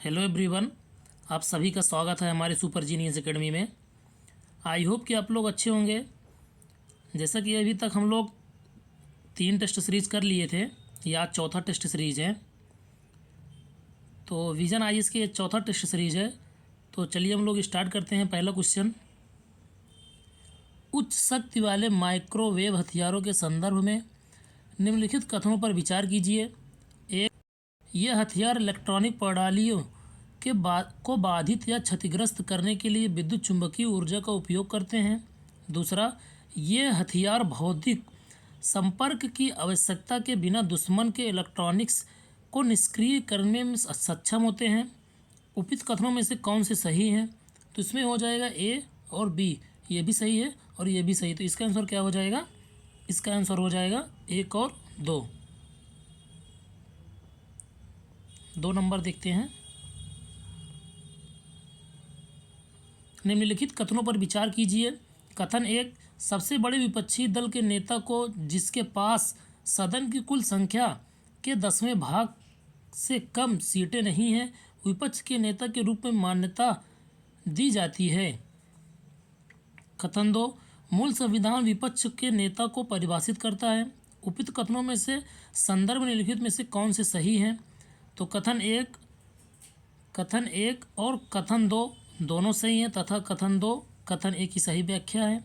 Hello everyone, आप सभी का स्वागत है हमारे सुपर जीनियस एकेडमी में। आई होप कि आप लोग अच्छे होंगे। जैसा कि अभी तक हम लोग 3 टेस्ट सीरीज़ कर लिए थे, ये आज चौथा टेस्ट सीरीज़ है। तो विजन आईएएस की ये चौथा टेस्ट सीरीज़ है। तो चलिए हम लोग स्टार्ट करते हैं। पहला क्वेश्चन, उच्च शक्ति वाले माइक्रोवेव हथियारों के संदर्भ में निम्नलिखित कथनों पर विचार कीजिए। एक, ये हथियार इलेक्ट्रॉनिक प्रणालियों को बाधित या क्षतिग्रस्त करने के लिए विद्युत चुम्बकीय ऊर्जा का उपयोग करते हैं। दूसरा, ये हथियार भौतिक संपर्क की आवश्यकता के बिना दुश्मन के इलेक्ट्रॉनिक्स को निष्क्रिय करने में सक्षम होते हैं। उपयुक्त कथनों में से कौन से सही हैं? तो इसमें हो जाएगा ए और बी, ये भी सही है और ये भी सही। तो इसका आंसर क्या हो जाएगा? इसका आंसर हो जाएगा 1 और 2। 2 नंबर देखते हैं। निम्नलिखित कथनों पर विचार कीजिए। कथन 1, सबसे बड़े विपक्षी दल के नेता को जिसके पास सदन की कुल संख्या के 10वें भाग से कम सीटें नहीं हैं, विपक्ष के नेता के रूप में मान्यता दी जाती है। कथन 2, मूल संविधान विपक्ष के नेता को परिभाषित करता है। उपयुक्त कथनों में से संदर्भ निम्नलिखित में से कौन से सही हैं? तो कथन 1 और कथन 2 दोनों सही हैं तथा कथन 2 कथन 1 की सही व्याख्या है।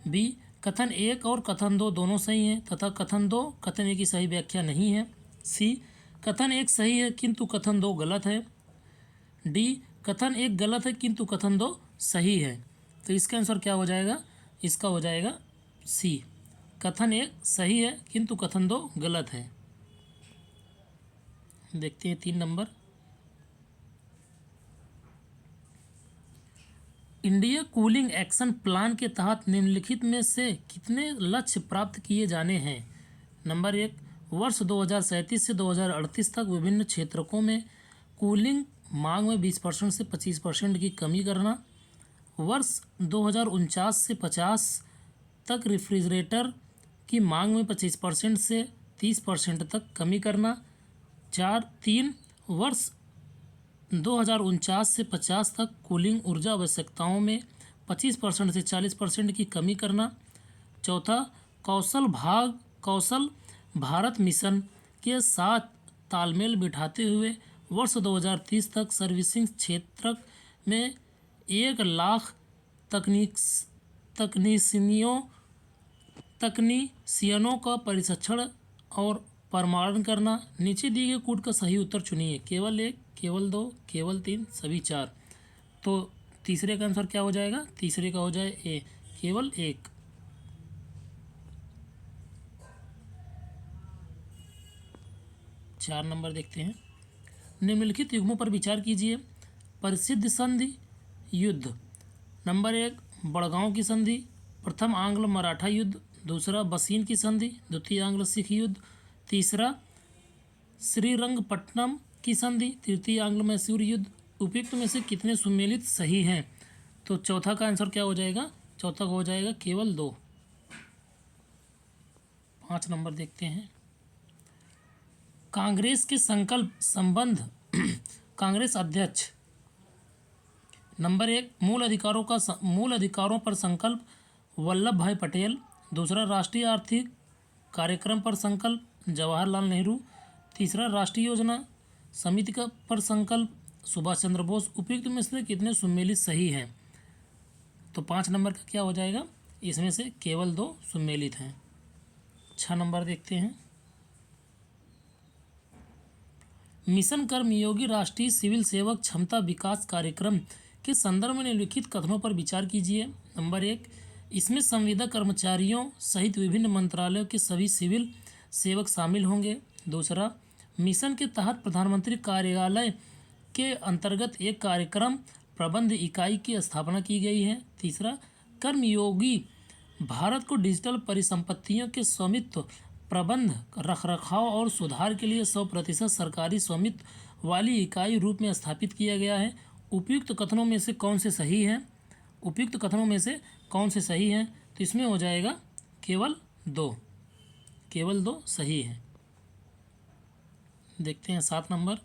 बी, कथन 1 और कथन 2 दोनों सही हैं तथा कथन 2 कथन 1 की सही व्याख्या नहीं है। सी, कथन 1 सही है किंतु कथन 2 गलत है। डी, कथन 1 गलत है किंतु कथन 2 सही है। तो इसका आंसर क्या हो जाएगा? इसका हो जाएगा सी, कथन 1 सही है किंतु कथन 2 गलत है। देखते हैं 3 number. India cooling action plan के तहत निम्नलिखित में से कितने लक्ष्य प्राप्त किए जाने हैं? नंबर 1, वर्ष 2037 से 2038 तक विभिन्न क्षेत्रों में कूलिंग मांग में 20% से 25% की कमी करना। वर्ष 2049 से 50 तक रेफ्रिजरेटर की मांग में 25% से 30% तक कमी करना। 3, वर्ष 2049 से 50 तक कूलिंग ऊर्जा आवश्यकताओं में 25% से 40% की कमी करना। 4, कौशल भारत मिशन के साथ तालमेल बिठाते हुए वर्ष 2030 तक सर्विसिंग क्षेत्र में 1 लाख तकनीशियनों का प्रशिक्षण और प्रमाणन करना। नीचे दिए गए कूट का सही उत्तर चुनिए। केवल 1, केवल 2, केवल 3, सभी 4। तो तीसरे का आंसर क्या हो जाएगा? तीसरे का हो जाए ए, केवल 1। 4 नंबर देखते हैं। निम्नलिखित युग्मों पर विचार कीजिए। प्रसिद्ध संधि युद्ध। नंबर 1, बड़गांव की संधि। प्रथम आंग्ल मराठा युद्ध। दूसरा, बसीन की संधि। द्वितीय, आंग्ल सिख युद्ध। तीसरा, श्रीरंगपट्टनम की संधि। तृतीय, आंग्ल मैसूर युद्ध। उपयुक्त में से कितने सुमेलित सही हैं? तो चौथा का आंसर क्या हो जाएगा? चौथा का हो जाएगा केवल 2। 5 नंबर देखते हैं। कांग्रेस के संकल्प संबंध कांग्रेस अध्यक्ष। नंबर 1, मूल अधिकारों पर संकल्प वल्लभ भाई पटेल। दूसरा, राष्ट्रीय आर्थिक कार्यक्रम पर संकल्प जवाहरलाल नेहरू। तीसरा, राष्ट्रीय योजना समिति का पर संकल्प सुभाष चंद्र बोस। उपयुक्त में से कितने सुमेलित सही हैं? तो 5 नंबर का क्या हो जाएगा? इसमें से केवल 2 सुमेलित हैं। 6 नंबर देखते हैं। मिशन कर्मयोगी राष्ट्रीय सिविल सेवक क्षमता विकास कार्यक्रम के संदर्भ में निम्नलिखित कथनों पर विचार कीजिए। नंबर 1, इसमें संविदा कर्मचारियों सहित विभिन्न मंत्रालयों के सभी सिविल सेवक शामिल होंगे। दूसरा, मिशन के तहत प्रधानमंत्री कार्यालय के अंतर्गत एक कार्यक्रम प्रबंध इकाई की स्थापना की गई है। तीसरा, कर्मयोगी भारत को डिजिटल परिसंपत्तियों के स्वामित्व, प्रबंध, रखरखाव और सुधार के लिए 100% सरकारी स्वामित्व वाली इकाई रूप में स्थापित किया गया है। उपयुक्त कथनों में से कौन से सही हैं? उपयुक्त कथनों में से कौन से सही हैं? तो इसमें हो जाएगा केवल 2। केवल 2 सही है। देखते हैं 7 नंबर।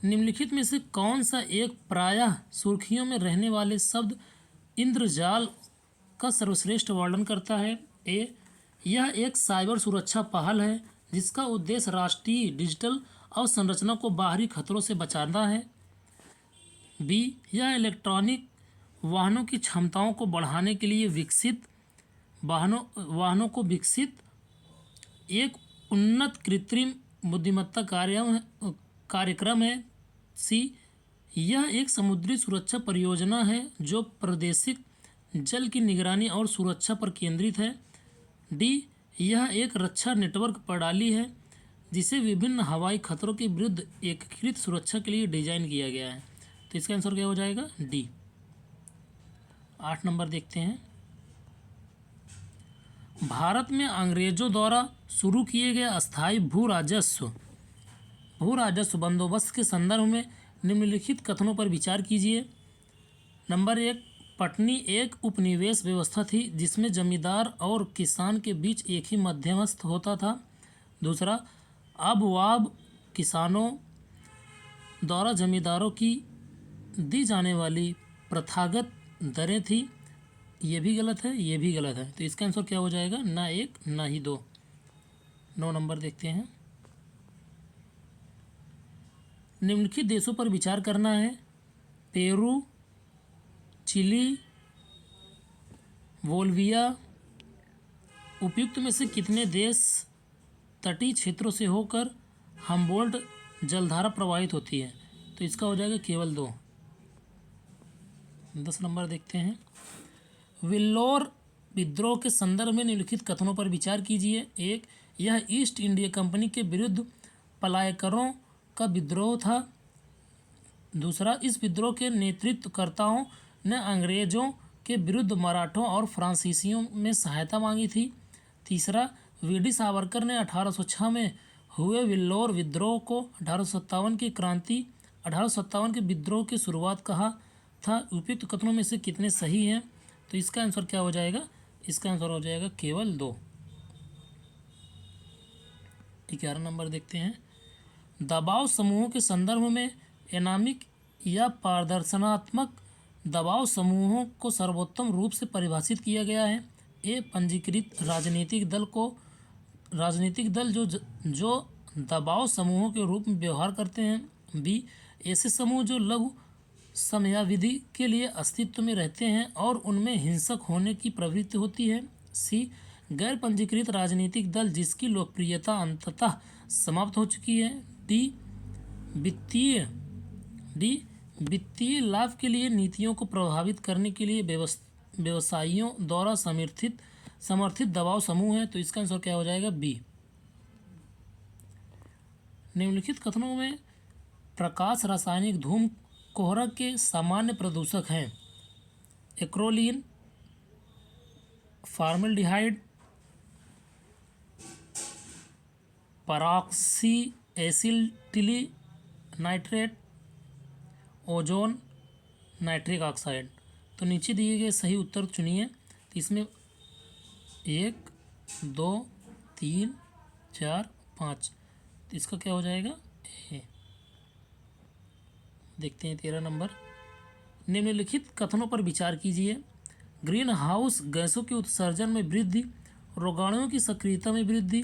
निम्नलिखित में से कौन सा एक प्रायः सुर्खियों में रहने वाले शब्द इंद्रजाल का सर्वश्रेष्ठ वर्णन करता है? ए, यह एक साइबर सुरक्षा पहल है जिसका उद्देश्य राष्ट्रीय डिजिटल अवसंरचना को बाहरी खतरों से बचाना है। बी, यह इलेक्ट्रॉनिक वाहनों की क्षमताओं को बढ़ाने के लिए विकसित वाहनों को विकसित एक उन्नत कृत्रिम बुद्धिमत्ता कार्यक्रम है। सी, यह एक समुद्री सुरक्षा परियोजना है जो प्रादेशिक जल की निगरानी और सुरक्षा पर केंद्रित है। डी, यह एक रक्षा नेटवर्क प्रणाली है जिसे विभिन्न हवाई खतरों के विरुद्ध एकीकृत सुरक्षा के लिए डिजाइन किया गया है। तो इसका आंसर क्या हो जाएगा? डी। 8 नंबर देखते हैं। भारत में अंग्रेजों द्वारा शुरू किए गए अस्थायी भू राजस्व बंदोबस्त के संदर्भ में निम्नलिखित कथनों पर विचार कीजिए। नंबर 1, पटनी एक उपनिवेश व्यवस्था थी जिसमें जमींदार और किसान के बीच एक ही मध्यस्थ होता था। दूसरा, अबवाब किसानों द्वारा जमींदारों की दी जाने वाली प्रथागत दरें थी। ये भी गलत है, ये भी गलत है। तो इसका आंसर क्या हो जाएगा? ना 1 ना ही 2। 9 नंबर देखते हैं। निम्नलिखित देशों पर विचार करना है। Peru, Chile, Bolivia. उपयुक्त में से कितने देश तटीय क्षेत्रों से होकर हम्बोल्ट जलधारा प्रवाहित होती है? तो इसका हो जाएगा केवल 2। 10 नंबर देखते हैं। विल्लोर विद्रोह के संदर्भ में निम्नलिखित कथनों पर विचार कीजिए। 1, यह ईस्ट इंडिया कंपनी के विरुद्ध पलायकरों का विद्रोह था। दूसरा, इस विद्रोह के नेतृत्वकर्ताओं ने अंग्रेजों के विरुद्ध मराठों और फ्रांसीसियों में सहायता मांगी थी। तीसरा, वीडी सावरकर ने 1806 में हुए विल्लोर विद्रोह को 1857 के विद्रोह की शुरुआत कहा था। उपयुक्त कथनों में से कितने सही हैं? तो इसका आंसर क्या हो जाएगा? इसका आंसर हो जाएगा केवल 2। 11 नंबर देखते हैं। दबाव समूहों के संदर्भ में एनामिक या प्रदर्शनात्मक दबाव समूहों को सर्वोत्तम रूप से परिभाषित किया गया है। ए, पंजीकृत राजनीतिक दल जो दबाव समूहों के रूप में व्यवहार करते हैं। बी, ऐसे समूह जो लघु समयावधि के लिए अस्तित्व में रहते हैं और उनमें हिंसक होने की प्रवृत्ति होती है। सी, गैर पंजीकृत राजनीतिक दल जिसकी लोकप्रियता अंततः समाप्त हो चुकी है। डी, वित्तीय लाभ के लिए नीतियों को प्रभावित करने के लिए व्यवसायियों द्वारा समर्थित दबाव समूह है। तो इसका आंसर क्या हो जाएगा? बी। निम्नलिखित कथनों में प्रकाश रासायनिक धूम कोहरा के सामान्य प्रदूषक हैं। Acrolein, formaldehyde, peroxy acetyl nitrate, ozone, nitric oxide. तो नीचे दिए गए सही उत्तर चुनिए। तो इसमें 1, 2, 3, 4, 5। तो इसका क्या हो जाएगा? ए। देखते हैं 13 नंबर। निम्नलिखित कथनों पर विचार कीजिए। ग्रीन हाउस गैसों के उत्सर्जन में वृद्धि, रोगाणुओं की सक्रियता में वृद्धि,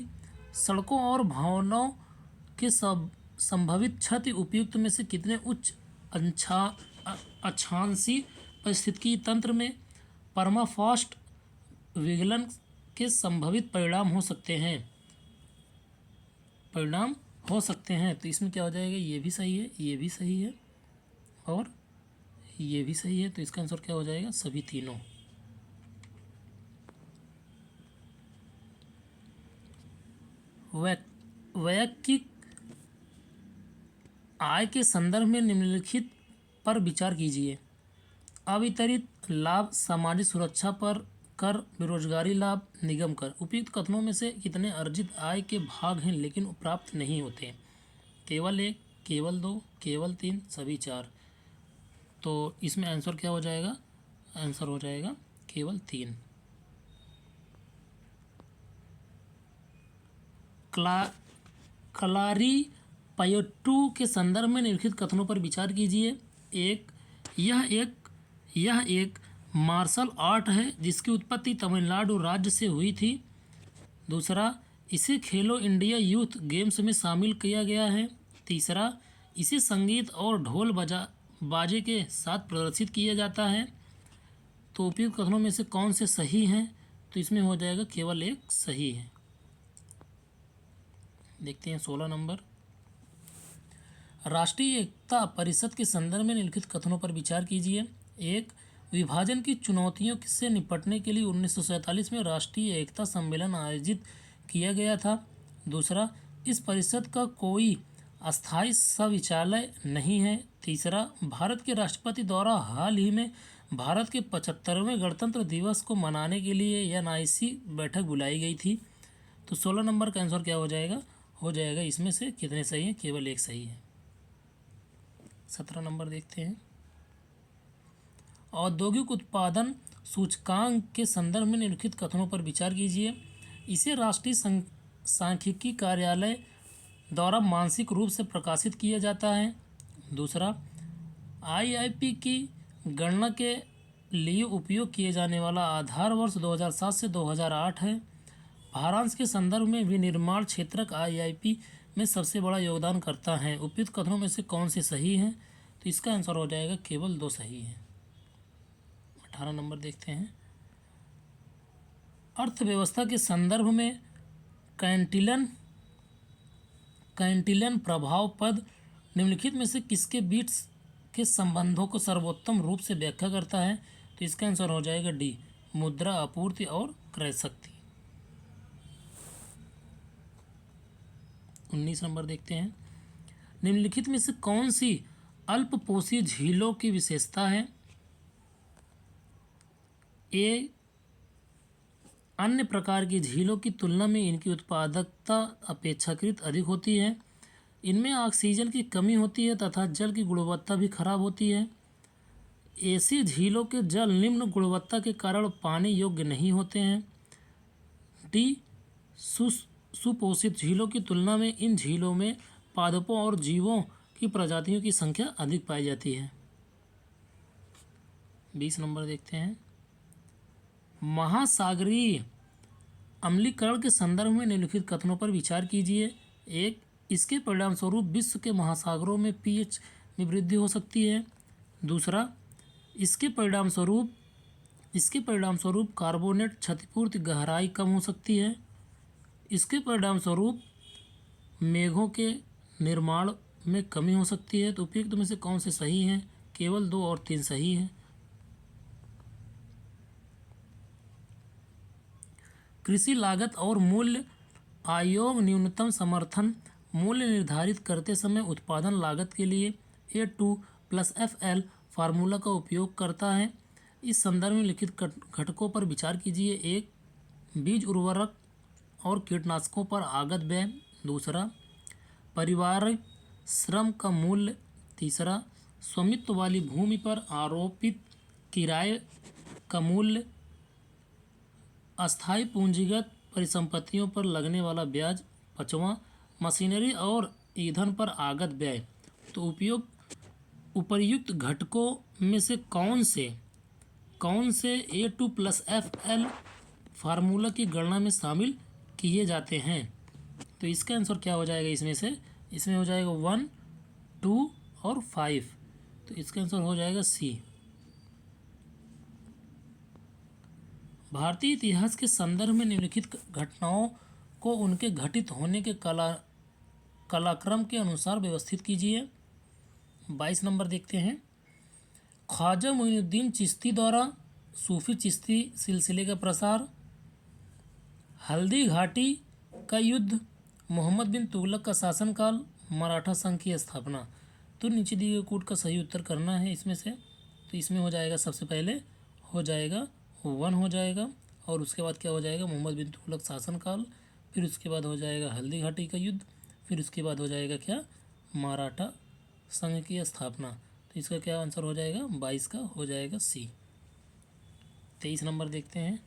सड़कों और भवनों के संभावित क्षति उपयुक्त में से कितने उच्च अक्षांशीय पारिस्थितिकी तंत्र में परमाफ्रॉस्ट विगलन के संभावित परिणाम हो सकते हैं? तो इसमें क्या हो जाएगा? ये भी सही है, ये भी सही है और ये भी सही है। तो इसका आंसर क्या हो जाएगा? सभी तीनों। वैयक्तिक आय के संदर्भ में निम्नलिखित पर विचार कीजिए। अवितरित लाभ, सामाजिक सुरक्षा पर कर, बेरोजगारी लाभ, निगम कर। उपयुक्त कथनों में से कितने अर्जित आय के भाग हैं लेकिन प्राप्त नहीं होते? केवल 1, केवल 2, केवल 3, सभी 4। तो इसमें आंसर क्या हो जाएगा? आंसर हो जाएगा केवल 3। क्लारी पायोटू के संदर्भ में निम्नलिखित कथनों पर विचार कीजिए। एक, यह एक मार्शल आर्ट है जिसकी उत्पत्ति तमिलनाडु राज्य से हुई थी। दूसरा, इसे खेलो इंडिया यूथ गेम्स में शामिल किया गया है। तीसरा, इसे संगीत और ढोल बाजे के साथ प्रदर्शित किया जाता है। तो उपयुक्त कथनों में से कौन से सही हैं? तो इसमें हो जाएगा केवल एक सही है। देखते हैं 16 नंबर। राष्ट्रीय एकता परिषद के संदर्भ में निम्नलिखित कथनों पर विचार कीजिए। एक, विभाजन की चुनौतियों से निपटने के लिए 1947 में राष्ट्रीय एकता सम्मेलन आयोजित किया गया था। दूसरा, इस परिषद का कोई अस्थायी सचिवालय नहीं है। तीसरा, भारत के राष्ट्रपति द्वारा हाल ही में भारत के 75वें गणतंत्र दिवस को मनाने के लिए एनआईसी बैठक बुलाई गई थी। तो 16 नंबर का आंसर क्या हो जाएगा? हो जाएगा इसमें से कितने सही हैं? केवल एक सही है। 17 नंबर देखते हैं। औद्योगिक उत्पादन सूचकांक के संदर्भ में निम्नलिखित कथनों पर विचार कीजिए। इसे राष्ट्रीय सांख्यिकी कार्यालय द्वारा मानसिक रूप से प्रकाशित किया जाता है। दूसरा, आईआईपी की गणना के लिए उपयोग किए जाने वाला आधार वर्ष 2007 से 2008 है। भारांश के संदर्भ में विनिर्माण क्षेत्रक आईआईपी में सबसे बड़ा योगदान करता है। उपयुक्त कथनों में से कौन से सही हैं? तो इसका आंसर हो जाएगा केवल 2 सही है। 18 नंबर देखते हैं। अर्थव्यवस्था के संदर्भ में कैंटिलन प्रभाव पद निम्नलिखित में से किसके बीच के संबंधों को सर्वोत्तम रूप से व्याख्या करता है? तो इसका आंसर हो जाएगा डी, मुद्रा आपूर्ति और क्रय शक्ति। 19 नंबर देखते हैं। निम्नलिखित में से कौन सी अल्पपोषी झीलों की विशेषता है? ए, अन्य प्रकार की झीलों की तुलना में इनकी उत्पादकता अपेक्षाकृत अधिक होती है। इनमें ऑक्सीजन की कमी होती है तथा जल की गुणवत्ता भी खराब होती है। ऐसी झीलों के जल निम्न गुणवत्ता के कारण पानी योग्य नहीं होते हैं। डी, सुपोषित झीलों की तुलना में इन झीलों में पादपों और जीवों की प्रजातियों की संख्या अधिक पाई जाती है। 20 नंबर देखते हैं। महासागरीय अम्लीकरण के संदर्भ में निम्नलिखित कथनों पर विचार कीजिए। एक, इसके परिणामस्वरूप विश्व के महासागरों में पीएच में वृद्धि हो सकती है। दूसरा, इसके परिणामस्वरूप कार्बोनेट क्षतिपूर्ति गहराई कम हो सकती है। इसके परिणामस्वरूप मेघों के निर्माण में कमी हो सकती है। तो उपयुक्त में से कौन से सही हैं? केवल 2 और 3 सही हैं। कृषि लागत और मूल्य आयोग न्यूनतम समर्थन मूल्य निर्धारित करते समय उत्पादन लागत के लिए A2+FL फार्मूला का उपयोग करता है। इस संदर्भ में लिखित घटकों पर विचार कीजिए। एक, बीज उर्वरक और कीटनाशकों पर आगत व्यय। दूसरा, पारिवारिक श्रम का मूल्य। तीसरा, स्वामित्व वाली भूमि पर आरोपित किराए का मूल्य। अस्थायी पूंजीगत परिसंपत्तियों पर लगने वाला ब्याज। पाँचवां, मशीनरी और ईंधन पर आगत व्यय। तो उपर्युक्त घटकों में से कौन से A2+FL फार्मूला की गणना में शामिल किए जाते हैं? तो इसका आंसर क्या हो जाएगा? इसमें हो जाएगा 1, 2 और 5। तो इसका आंसर हो जाएगा सी। भारतीय इतिहास के संदर्भ में निम्नलिखित घटनाओं को उनके घटित होने के कालक्रम के अनुसार व्यवस्थित कीजिए। 22 नंबर देखते हैं। ख्वाजा मोइनुद्दीन चिश्ती द्वारा सूफी चिश्ती सिलसिले का प्रसार। हल्दी घाटी का युद्ध। मोहम्मद बिन तुगलक का शासनकाल। मराठा संघ की स्थापना। तो नीचे दिए गए कोड का सही उत्तर करना है इसमें से। तो इसमें हो जाएगा, सबसे पहले हो जाएगा 1 हो जाएगा, और उसके बाद क्या हो जाएगा? मोहम्मद बिन तुगलक शासनकाल। फिर उसके बाद हो जाएगा हल्दी घाटी का युद्ध। फिर उसके बाद हो जाएगा क्या? मराठा संघ की स्थापना। तो इसका क्या आंसर हो जाएगा? 22 का हो जाएगा सी। 23 नंबर देखते हैं।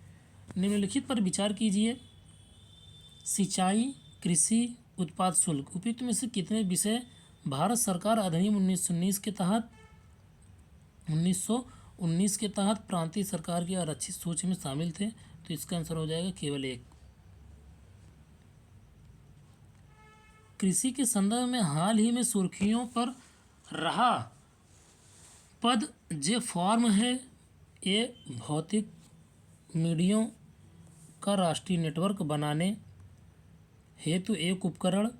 निम्नलिखित पर विचार कीजिए। सिंचाई, कृषि, उत्पाद शुल्क। उपयुक्त में से कितने विषय भारत सरकार अधिनियम 1919 के तहत प्रांतीय सरकार की आरक्षित सूची में शामिल थे? तो इसका आंसर हो जाएगा केवल एक। कृषि के संदर्भ में हाल ही में सुर्खियों पर रहा पद जे फॉर्म है। ये भौतिक मीडिया का राष्ट्रीय नेटवर्क बनाने हेतु एक उपकरण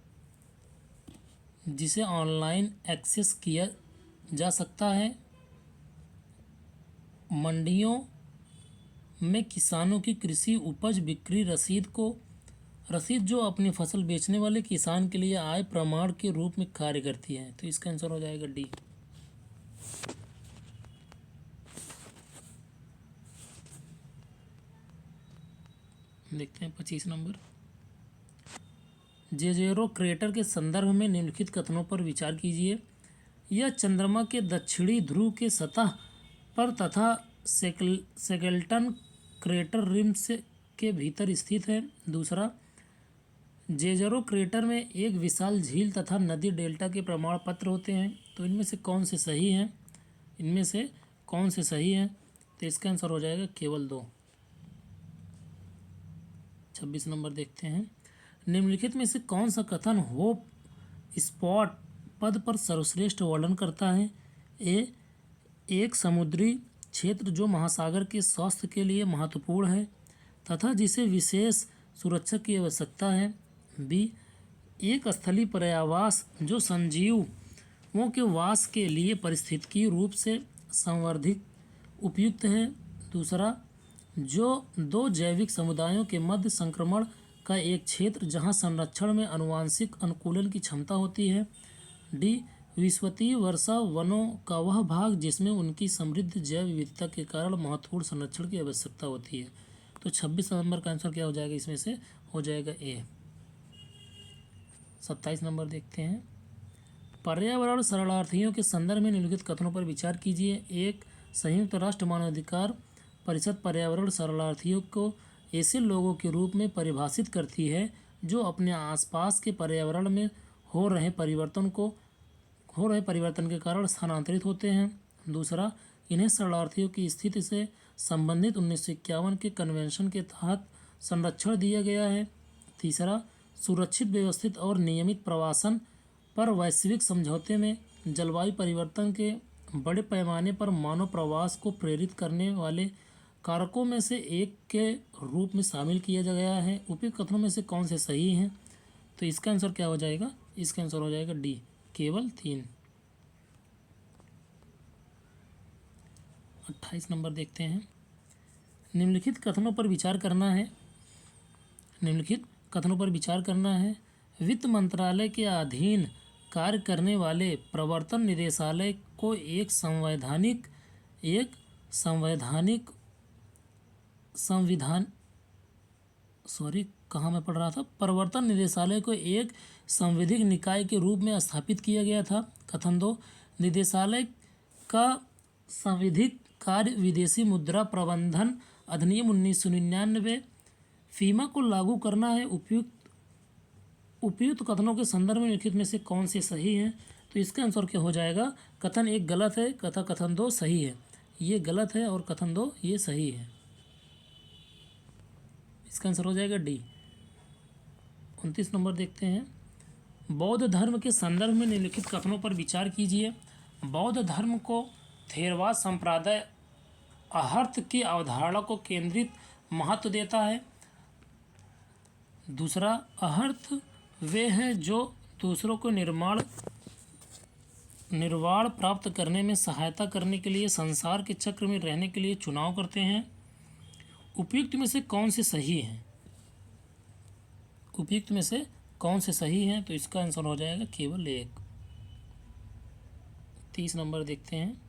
जिसे ऑनलाइन एक्सेस किया जा सकता है। मंडियों में किसानों की कृषि उपज बिक्री रसीद जो अपनी फसल बेचने वाले किसान के लिए आय प्रमाण के रूप में कार्य करती है। तो इसका आंसर हो जाएगा डी। देखते हैं 25 नंबर। जेजेरो क्रेटर के संदर्भ में निम्नलिखित कथनों पर विचार कीजिए। यह चंद्रमा के दक्षिणी ध्रुव के सतह पर तथा सेकेल्टन क्रेटर रिम से के भीतर स्थित है। दूसरा, जेजेरो क्रेटर में एक विशाल झील तथा नदी डेल्टा के प्रमाण पत्र होते हैं। तो इनमें से कौन से सही हैं? तो इसका आंसर हो जाएगा केवल 2। 26 नंबर देखते हैं। निम्नलिखित में से कौन सा कथन होप स्पॉट पद पर सर्वश्रेष्ठ वर्णन करता है? एक समुद्री क्षेत्र जो महासागर के स्वास्थ्य के लिए महत्वपूर्ण है तथा जिसे विशेष सुरक्षा की आवश्यकता है। बी, एक स्थलीय पर्यावास जो संजीवों के वास के लिए पारिस्थितिकी रूप से संवर्धित उपयुक्त है। दूसरा, जो दो जैविक समुदायों के मध्य संक्रमण का एक क्षेत्र जहां संरक्षण में आनुवंशिक अनुकूलन की क्षमता होती है। डी, विश्वव्यापी वर्षा वनों का वह भाग जिसमें उनकी समृद्ध जैव विविधता के कारण महत्वपूर्ण संरक्षण की आवश्यकता होती है। तो 26 नंबर का आंसर क्या हो जाएगा? इसमें से हो जाएगा ए। 27 नंबर देखते हैं। पर्यावरण शरणार्थियों के संदर्भ में निम्नलिखित कथनों पर विचार कीजिए। एक, संयुक्त राष्ट्र मानवाधिकार परिषद पर्यावरण शरणार्थियों को ऐसे लोगों के रूप में परिभाषित करती है जो अपने आसपास के पर्यावरण में हो रहे परिवर्तन के कारण स्थानांतरित होते हैं। दूसरा, इन्हें शरणार्थियों की स्थिति से संबंधित 1951 के कन्वेंशन के तहत संरक्षण दिया गया है। तीसरा, सुरक्षित, व्यवस्थित और नियमित प्रवासन पर वैश्विक समझौते में जलवायु परिवर्तन के बड़े पैमाने पर मानव प्रवास को प्रेरित करने वाले कारकों में से एक के रूप में शामिल किया गया है। उपयुक्त कथनों में से कौन से सही हैं? तो इसका आंसर क्या हो जाएगा? इसका आंसर हो जाएगा डी, केवल 3। 28 नंबर देखते हैं। निम्नलिखित कथनों पर विचार करना है। वित्त मंत्रालय के अधीन कार्य करने वाले प्रवर्तन निदेशालय को प्रवर्तन निदेशालय को एक संवैधानिक निकाय के रूप में स्थापित किया गया था। कथन 2, निदेशालय का संवैधानिक कार्य विदेशी मुद्रा प्रबंधन अधिनियम 1999 फीमा को लागू करना है। उपयुक्त कथनों के संदर्भ में लिखित में से कौन से सही हैं? तो इसका आंसर क्या हो जाएगा? कथन 1 गलत है तथा कथन 2 सही है। ये गलत है और कथन 2 ये सही है। इसका आंसर हो जाएगा डी। 29 नंबर देखते हैं। बौद्ध धर्म के संदर्भ में निम्नलिखित कथनों पर विचार कीजिए। बौद्ध धर्म को थेरवाद संप्रदाय अहर्त की अवधारणा को केंद्रित महत्व देता है। दूसरा, अहर्त वे हैं जो दूसरों को निर्वाण प्राप्त करने में सहायता करने के लिए संसार के चक्र में रहने के लिए चुनाव करते हैं। उपयुक्त में से कौन से सही हैं? तो इसका आंसर हो जाएगा केवल 1। 30 नंबर देखते हैं।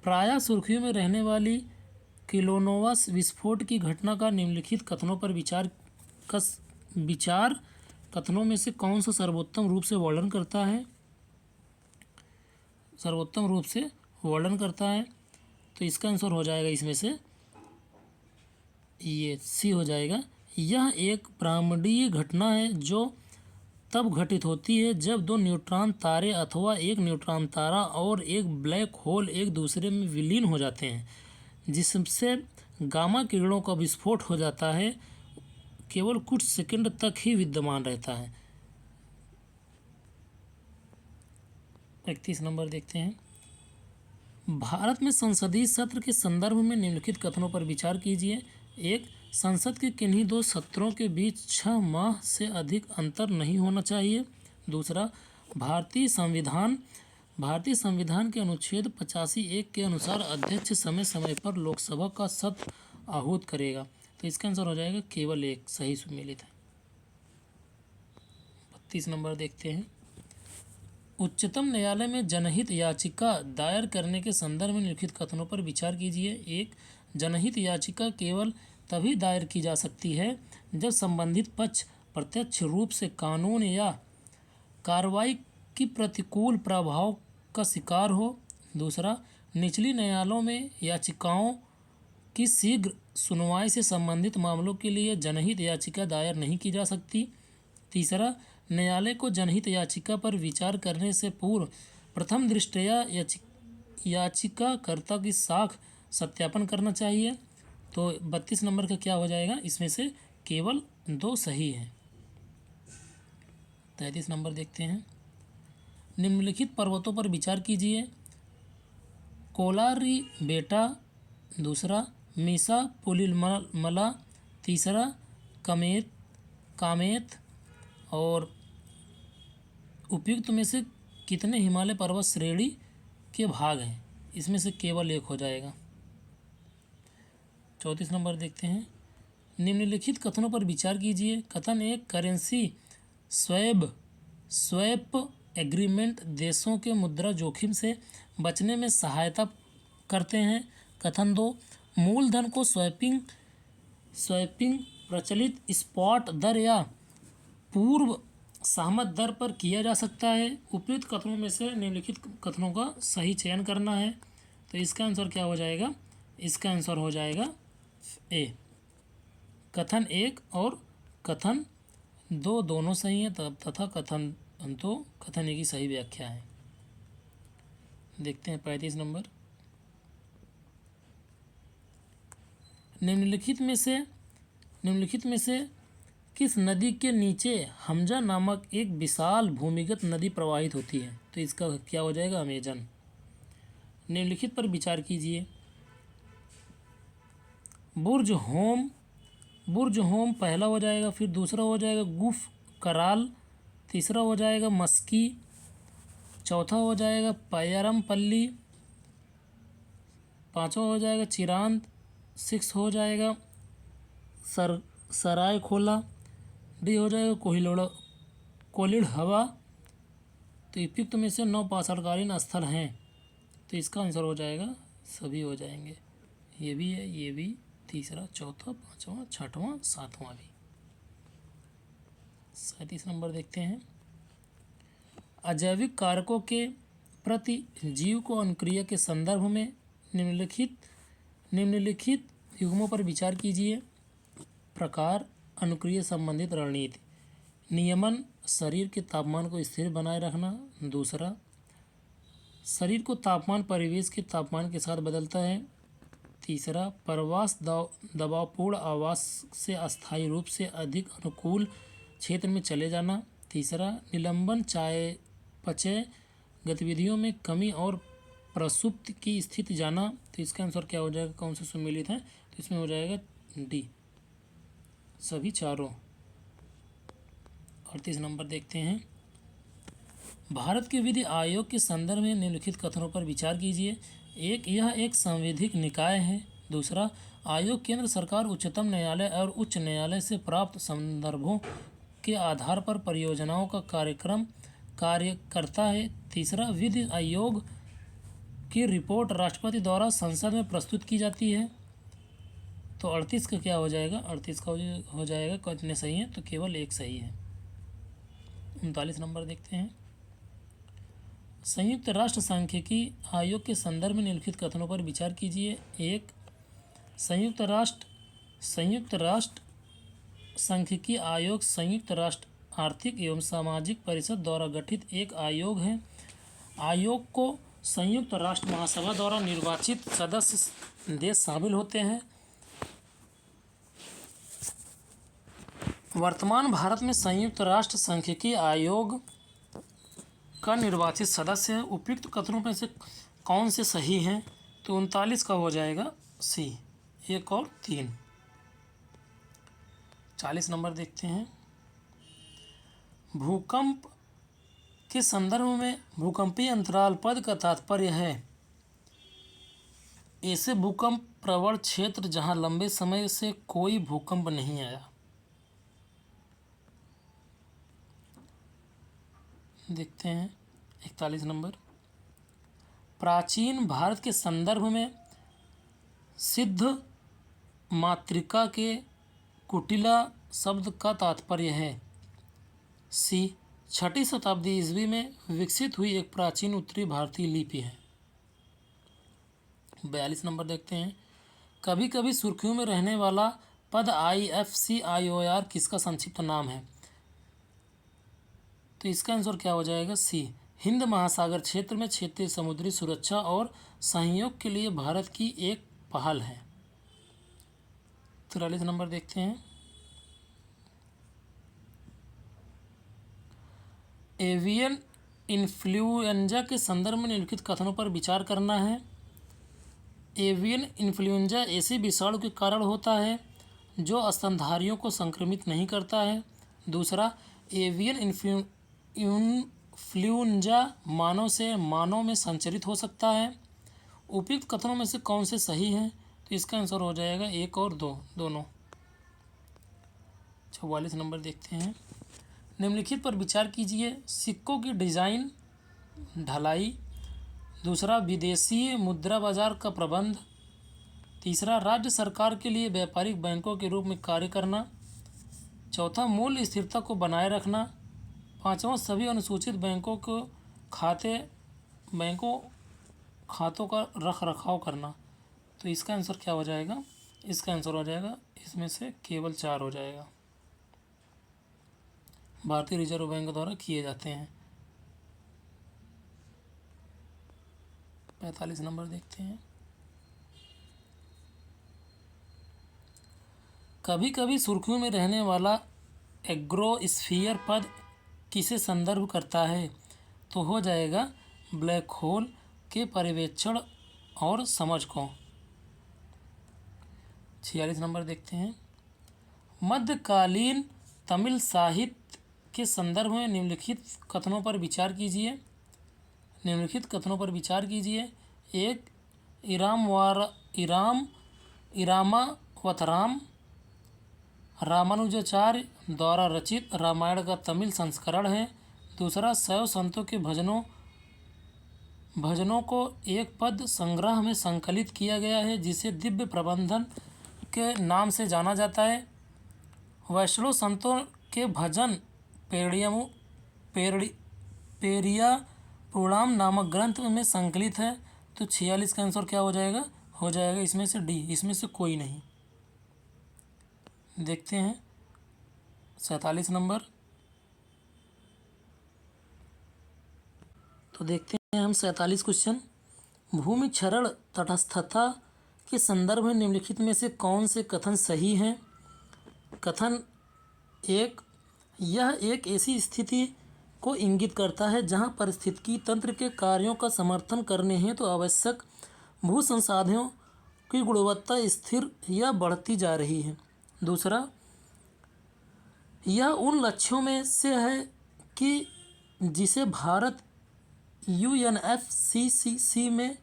प्रायः सुर्खियों में रहने वाली किलोनोवा विस्फोट की घटना का निम्नलिखित कथनों पर विचार कथनों में से कौन सा सर्वोत्तम रूप से वर्णन करता है? तो इसका आंसर हो जाएगा इसमें से ये सी हो जाएगा। यह एक ब्रह्मांडीय घटना है जो तब घटित होती है जब दो न्यूट्रॉन तारे अथवा एक न्यूट्रॉन तारा और एक ब्लैक होल एक दूसरे में विलीन हो जाते हैं, जिससे गामा किरणों का विस्फोट हो जाता है। केवल कुछ सेकंड तक ही विद्यमान रहता है। 31 नंबर देखते हैं। भारत में संसदीय सत्र के संदर्भ में निम्नलिखित कथनों पर विचार कीजिए। एक, संसद के किन्हीं दो सत्रों के बीच 6 माह से अधिक अंतर नहीं होना चाहिए। दूसरा, भारतीय संविधान के अनुच्छेद 85(1) के अनुसार अध्यक्ष समय समय पर लोकसभा का सत्र आहूत करेगा। तो इसका आंसर हो जाएगा केवल एक, सही सुमेलित है। 32 नंबर देखते हैं। उच्चतम न्यायालय में जनहित याचिका दायर करने के संदर्भ में निम्नलिखित कथनों पर विचार कीजिए। एक, जनहित याचिका केवल तभी दायर की जा सकती है जब संबंधित पक्ष प्रत्यक्ष रूप से कानून या कार्रवाई की प्रतिकूल प्रभाव का शिकार हो। दूसरा, निचली न्यायालयों में याचिकाओं की शीघ्र सुनवाई से संबंधित मामलों के लिए जनहित याचिका दायर नहीं की जा सकती। तीसरा, न्यायालय को जनहित याचिका पर विचार करने से पूर्व प्रथम दृष्टया याचिकाकर्ता की साख सत्यापन करना चाहिए। तो 32 नंबर का क्या हो जाएगा? इसमें से केवल 2 सही है। 33 नंबर देखते हैं। निम्नलिखित पर्वतों पर विचार कीजिए। कोलारी बेटा, दूसरा मीसा पुलिमला, तीसरा कामेत और उपयुक्त में से कितने हिमालय पर्वत श्रेणी के भाग हैं? इसमें से केवल एक हो जाएगा। 34 नंबर देखते हैं। निम्नलिखित कथनों पर विचार कीजिए। कथन 1, करेंसी स्वैप एग्रीमेंट देशों के मुद्रा जोखिम से बचने में सहायता करते हैं। कथन 2, मूलधन को स्वैपिंग प्रचलित स्पॉट दर या पूर्व सहमत दर पर किया जा सकता है। उपयुक्त कथनों में से निम्नलिखित कथनों का सही चयन करना है। तो इसका आंसर क्या हो जाएगा? इसका आंसर हो जाएगा ए। कथन 1 और कथन 2 दोनों सही हैं, तथा कथन 1 की सही व्याख्या है। देखते हैं 35 नंबर। निम्नलिखित में से किस नदी के नीचे हमजा नामक एक विशाल भूमिगत नदी प्रवाहित होती है? तो इसका क्या हो जाएगा? अमेजन। निम्नलिखित पर विचार कीजिए। बुर्ज होम पहला हो जाएगा, फिर दूसरा हो जाएगा गुफ कराल, तीसरा हो जाएगा मस्की, चौथा हो जाएगा पैरमपल्ली, पांचवा हो जाएगा चिरांद, 6 हो जाएगा सरायखोला, डी हो जाएगा कोलिड़ हवा। तो उपयुक्त में से 9 पाषाणकालीन स्थल हैं। तो इसका आंसर हो जाएगा, सभी हो जाएंगे। ये भी है, ये भी, तीसरा, चौथा, पांचवा, छठवां, सातवां भी। 37 नंबर देखते हैं। अजैविक कारकों के प्रति जीव को अनुक्रिया के संदर्भ में निम्नलिखित युग्मों पर विचार कीजिए। प्रकार, अनुक्रिया संबंधित रणनीति। नियमन, शरीर के तापमान को स्थिर बनाए रखना। दूसरा, शरीर को तापमान परिवेश के तापमान के साथ बदलता है। तीसरा, परवास दबावपूर्ण आवास से अस्थायी रूप से अधिक अनुकूल क्षेत्र में चले जाना। तीसरा, निलंबन चयापचय गतिविधियों में कमी और प्रसुप्ति की स्थिति जाना। तो इसका आंसर क्या हो जाएगा? कौन सा सम्मिलित है? तो इसमें हो जाएगा डी, सभी चारों। 38 नंबर देखते हैं। भारत के विधि आयोग के संदर्भ में निम्नलिखित कथनों पर विचार कीजिए। एक, यह एक संवैधानिक निकाय है। दूसरा, आयोग केंद्र सरकार, उच्चतम न्यायालय और उच्च न्यायालय से प्राप्त संदर्भों के आधार पर परियोजनाओं का कार्य करता है। तीसरा, विधि आयोग की रिपोर्ट राष्ट्रपति द्वारा संसद में प्रस्तुत की जाती है। तो 38 का क्या हो जाएगा? 38 का हो जाएगा, कितने सही हैं? तो केवल एक सही है। 39 नंबर देखते हैं। संयुक्त राष्ट्र सांख्यिकी आयोग के संदर्भ में निम्नलिखित कथनों पर विचार कीजिए। एक, संयुक्त राष्ट्र सांख्यिकी आयोग संयुक्त राष्ट्र आर्थिक एवं सामाजिक परिषद द्वारा गठित एक आयोग है। आयोग को संयुक्त राष्ट्र महासभा द्वारा निर्वाचित सदस्य देश शामिल होते हैं। वर्तमान भारत में संयुक्त राष्ट्र सांख्यिकी आयोग का निर्वाचित सदस्य है। उपयुक्त कथनों में से कौन से सही हैं? तो 39 का हो जाएगा सी, 1 और 3। 40 नंबर देखते हैं। भूकंप के संदर्भ में भूकंपीय अंतराल पद का तात्पर्य है ऐसे भूकंप प्रवण क्षेत्र जहां लंबे समय से कोई भूकंप नहीं आया। देखते हैं 41 नंबर। प्राचीन भारत के संदर्भ में सिद्ध मातृका के कुटिला शब्द का तात्पर्य है सी, 6ठी शताब्दी ईस्वी में विकसित हुई एक प्राचीन उत्तरी भारतीय लिपि है। 42 नंबर देखते हैं। कभी कभी सुर्खियों में रहने वाला पद IFCIOR किसका संक्षिप्त नाम है? तो इसका आंसर क्या हो जाएगा? सी, हिंद महासागर क्षेत्र में क्षेत्रीय समुद्री सुरक्षा और सहयोग के लिए भारत की एक पहल है। 43 नंबर देखते हैं। एवियन इन्फ्लुएंजा के संदर्भ में निम्नलिखित कथनों पर विचार करना है। एवियन इन्फ्लुएंजा ऐसे विषाणु के कारण होता है जो स्तनधारियों को संक्रमित नहीं करता है। दूसरा, एवियन इन्फ्लुएंजा मानव से मानव में संचरित हो सकता है। उपयुक्त कथनों में से कौन से सही हैं? तो इसका आंसर हो जाएगा 1 और 2 दोनों। 44 नंबर देखते हैं। निम्नलिखित पर विचार कीजिए। सिक्कों की डिज़ाइन, ढलाई। दूसरा, विदेशी मुद्रा बाजार का प्रबंध। तीसरा, राज्य सरकार के लिए व्यापारिक बैंकों के रूप में कार्य करना। चौथा, मूल्य स्थिरता को बनाए रखना। पांचवा, सभी अनुसूचित बैंकों खातों का रख रखाव करना। तो इसका आंसर क्या हो जाएगा? इसका आंसर हो जाएगा इसमें से केवल 4 हो जाएगा। भारतीय रिजर्व बैंक द्वारा किए जाते हैं। 45 नंबर देखते हैं। कभी कभी सुर्खियों में रहने वाला एग्रोस्फीयर पद किसे संदर्भ करता है? तो हो जाएगा ब्लैक होल के पर्यवेक्षण और समझ को। 46 नंबर देखते हैं। मध्यकालीन तमिल साहित्य के संदर्भ में निम्नलिखित कथनों पर विचार कीजिए। निम्नलिखित कथनों पर विचार कीजिए। 1, इरामावतारम रामानुजाचार्य द्वारा रचित रामायण का तमिल संस्करण है। दूसरा, शैव संतों के भजनों को एक पद संग्रह में संकलित किया गया है जिसे दिव्य प्रबंधन के नाम से जाना जाता है। वैष्णव संतों के भजन पेरिया पुराण नामक ग्रंथ में संकलित है। तो 46 का आंसर क्या हो जाएगा? हो जाएगा इसमें से डी, इसमें से कोई नहीं। देखते हैं 47 नंबर। तो देखते हैं हम 47 क्वेश्चन। भूमि क्षरण तटस्थता के संदर्भ में निम्नलिखित में से कौन से कथन सही हैं? कथन 1, यह एक ऐसी स्थिति को इंगित करता है जहां पारिस्थितिकी तंत्र के कार्यों का समर्थन करने हेतु आवश्यक भू संसाधनों की गुणवत्ता स्थिर या बढ़ती जा रही है। दूसरा, यह उन लक्ष्यों में से है कि जिसे भारत UNFCCC में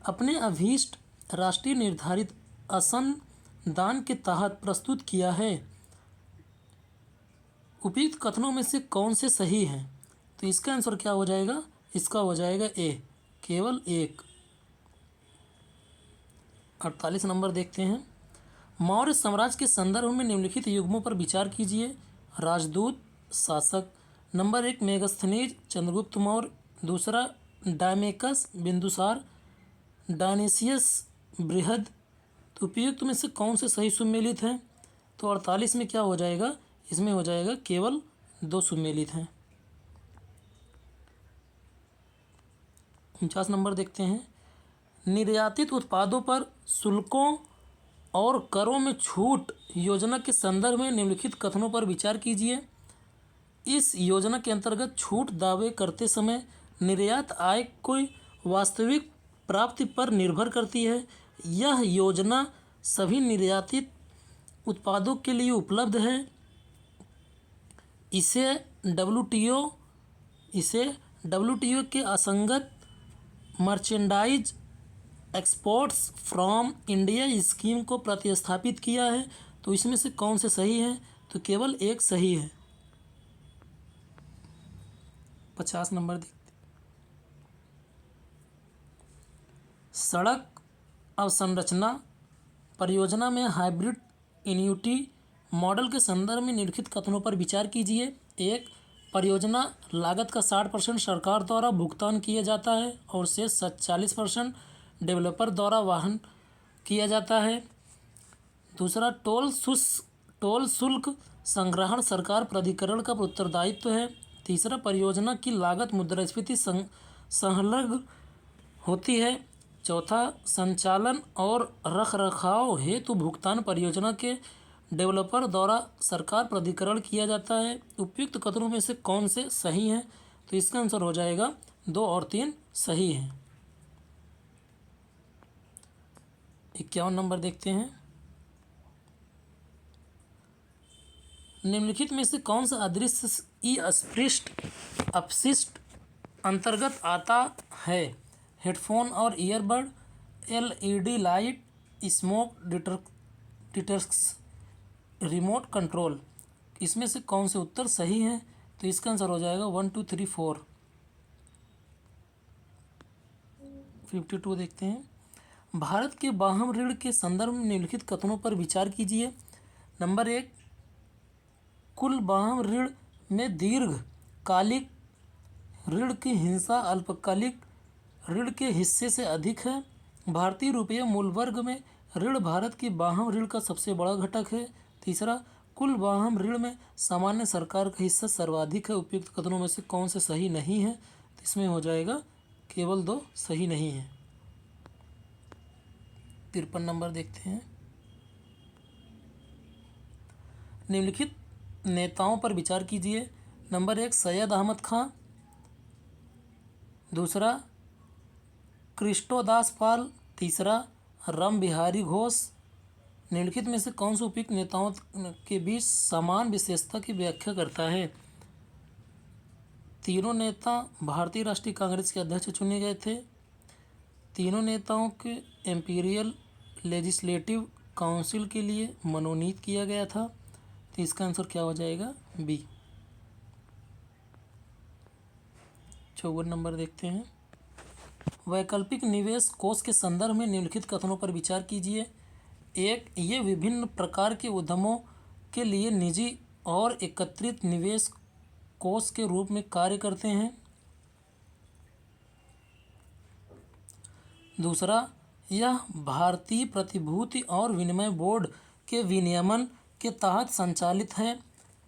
अपने अभीष्ट राष्ट्रीय निर्धारित अनुसंधान के तहत प्रस्तुत किया है। उपयुक्त कथनों में से कौन से सही हैं? तो इसका आंसर क्या हो जाएगा? इसका हो जाएगा ए, केवल 1। 48 नंबर देखते हैं। मौर्य साम्राज्य के संदर्भ में निम्नलिखित युग्मों पर विचार कीजिए। राजदूत, शासक। नंबर 1, मेगास्थनीज चंद्रगुप्त मौर्य। दूसरा, डायमेकस बिंदुसार। डायनेसियस बृहद। तो उपयुक्त में से कौन से सही सुमेलित हैं? तो तो 48 में क्या हो जाएगा, इसमें हो जाएगा केवल 2 सुमेलित हैं। 49 नंबर देखते हैं। निर्यातित उत्पादों पर शुल्कों और करों में छूट योजना के संदर्भ में निम्नलिखित कथनों पर विचार कीजिए। इस योजना के अंतर्गत छूट दावे करते समय निर्यात आय की वास्तविक प्राप्ति पर निर्भर करती है। यह योजना सभी निर्यातित उत्पादों के लिए उपलब्ध है। इसे डब्ल्यूटीओ के असंगत merchandise exports from India scheme को प्रतिस्थापित किया है। तो इसमें से कौन से सही है, तो केवल एक सही है। 50 नंबर देखते। सड़क अवसंरचना परियोजना में हाइब्रिड एन्युटी मॉडल के संदर्भ में निम्नलिखित कथनों पर विचार कीजिए। एक, परियोजना लागत का 60% सरकार द्वारा भुगतान किया जाता है और शेष 40% डेवलपर द्वारा वहन किया जाता है। दूसरा, टोल शुल्क संग्रहण सरकार प्राधिकरण का उत्तरदायित्व है। तीसरा, परियोजना की लागत मुद्रास्फीति संलग्न होती है। चौथा, संचालन और रखरखाव हेतु भुगतान परियोजना के डेवलपर द्वारा सरकार प्राधिकरण किया जाता है। उपयुक्त कथनों में से कौन से सही हैं, तो इसका आंसर हो जाएगा 2 और 3 सही हैं। 51 नंबर देखते हैं। निम्नलिखित में से कौन सा अदृश्य अपशिष्ट अंतर्गत आता है। हेडफोन और earbud, LED light, smoke detectors, remote control. इसमें से कौन से उत्तर सही हैं, तो इसका आंसर हो जाएगा 1 2 3 4। 52 देखते हैं। भारत के बाह्य ऋण के संदर्भ में निम्नलिखित कथनों पर विचार कीजिए। नंबर 1, कुल बाह्य ऋण में दीर्घकालिक ऋण की हिस्सा अल्पकालिक ऋण के हिस्से से अधिक है। भारतीय रुपये मूल वर्ग में ऋण भारत की बाह्य ऋण का सबसे बड़ा घटक है। तीसरा, कुल बाह्य ऋण में सामान्य सरकार का हिस्सा सर्वाधिक है। उपयुक्त कथनों में से कौन से सही नहीं है, तो इसमें हो जाएगा केवल 2 सही नहीं है। 53 नंबर देखते हैं। निम्नलिखित नेताओं पर विचार कीजिए। नंबर 1, सैयद अहमद खां। दूसरा, कृष्णोदास पाल। तीसरा, राम बिहारी घोष। निम्नलिखित में से कौन से उपयुक्त नेताओं के बीच समान विशेषता की व्याख्या करता है। तीनों नेता भारतीय राष्ट्रीय कांग्रेस के अध्यक्ष चुने गए थे। तीनों नेताओं के एम्पीरियल लेजिस्लेटिव काउंसिल के लिए मनोनीत किया गया था। तो इसका आंसर क्या हो जाएगा, बी। 54 नंबर देखते हैं। वैकल्पिक निवेश कोष के संदर्भ में निम्नलिखित कथनों पर विचार कीजिए। 1, ये विभिन्न प्रकार के उद्यमों के लिए निजी और एकत्रित निवेश कोष के रूप में कार्य करते हैं। दूसरा, यह भारतीय प्रतिभूति और विनिमय बोर्ड के विनियमन के तहत संचालित है।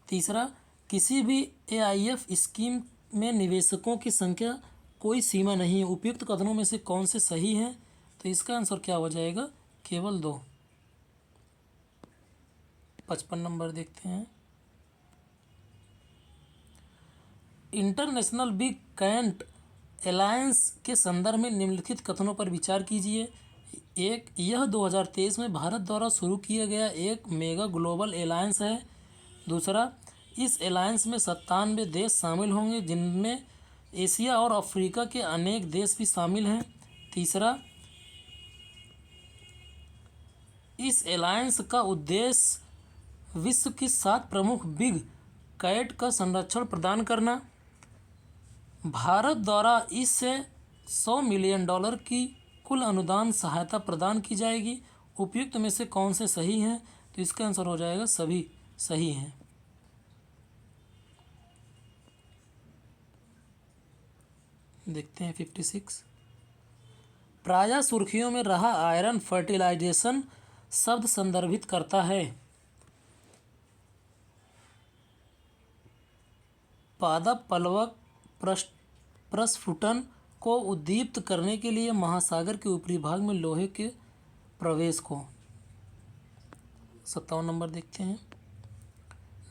तीसरा, किसी भी एआईएफ स्कीम में निवेशकों की संख्या कोई सीमा नहीं है। उपयुक्त कथनों में से कौन से सही हैं, तो इसका आंसर क्या हो जाएगा, केवल 2। 55 नंबर देखते हैं। इंटरनेशनल बिग कैंट अलायंस के संदर्भ में निम्नलिखित कथनों पर विचार कीजिए। 1, यह 2023 में भारत द्वारा शुरू किया गया एक मेगा ग्लोबल अलायंस है। दूसरा, इस अलायंस में 97 देश शामिल होंगे, जिनमें एशिया और अफ्रीका के अनेक देश भी शामिल हैं। तीसरा, इस अलायंस का उद्देश्य विश्व की 7 प्रमुख बिग कैट का संरक्षण प्रदान करना। भारत द्वारा इससे $100 मिलियन की कुल अनुदान सहायता प्रदान की जाएगी। उपयुक्त में से कौन से सही हैं, तो इसका आंसर हो जाएगा सभी सही हैं। देखते हैं 56। प्रायः सुर्खियों में रहा आयरन फर्टिलाइजेशन शब्द संदर्भित करता है। पादपल्लवक प्रस्फुटन को उद्दीप्त करने के लिए महासागर के ऊपरी भाग में लोहे के प्रवेश को। 57 नंबर देखते हैं।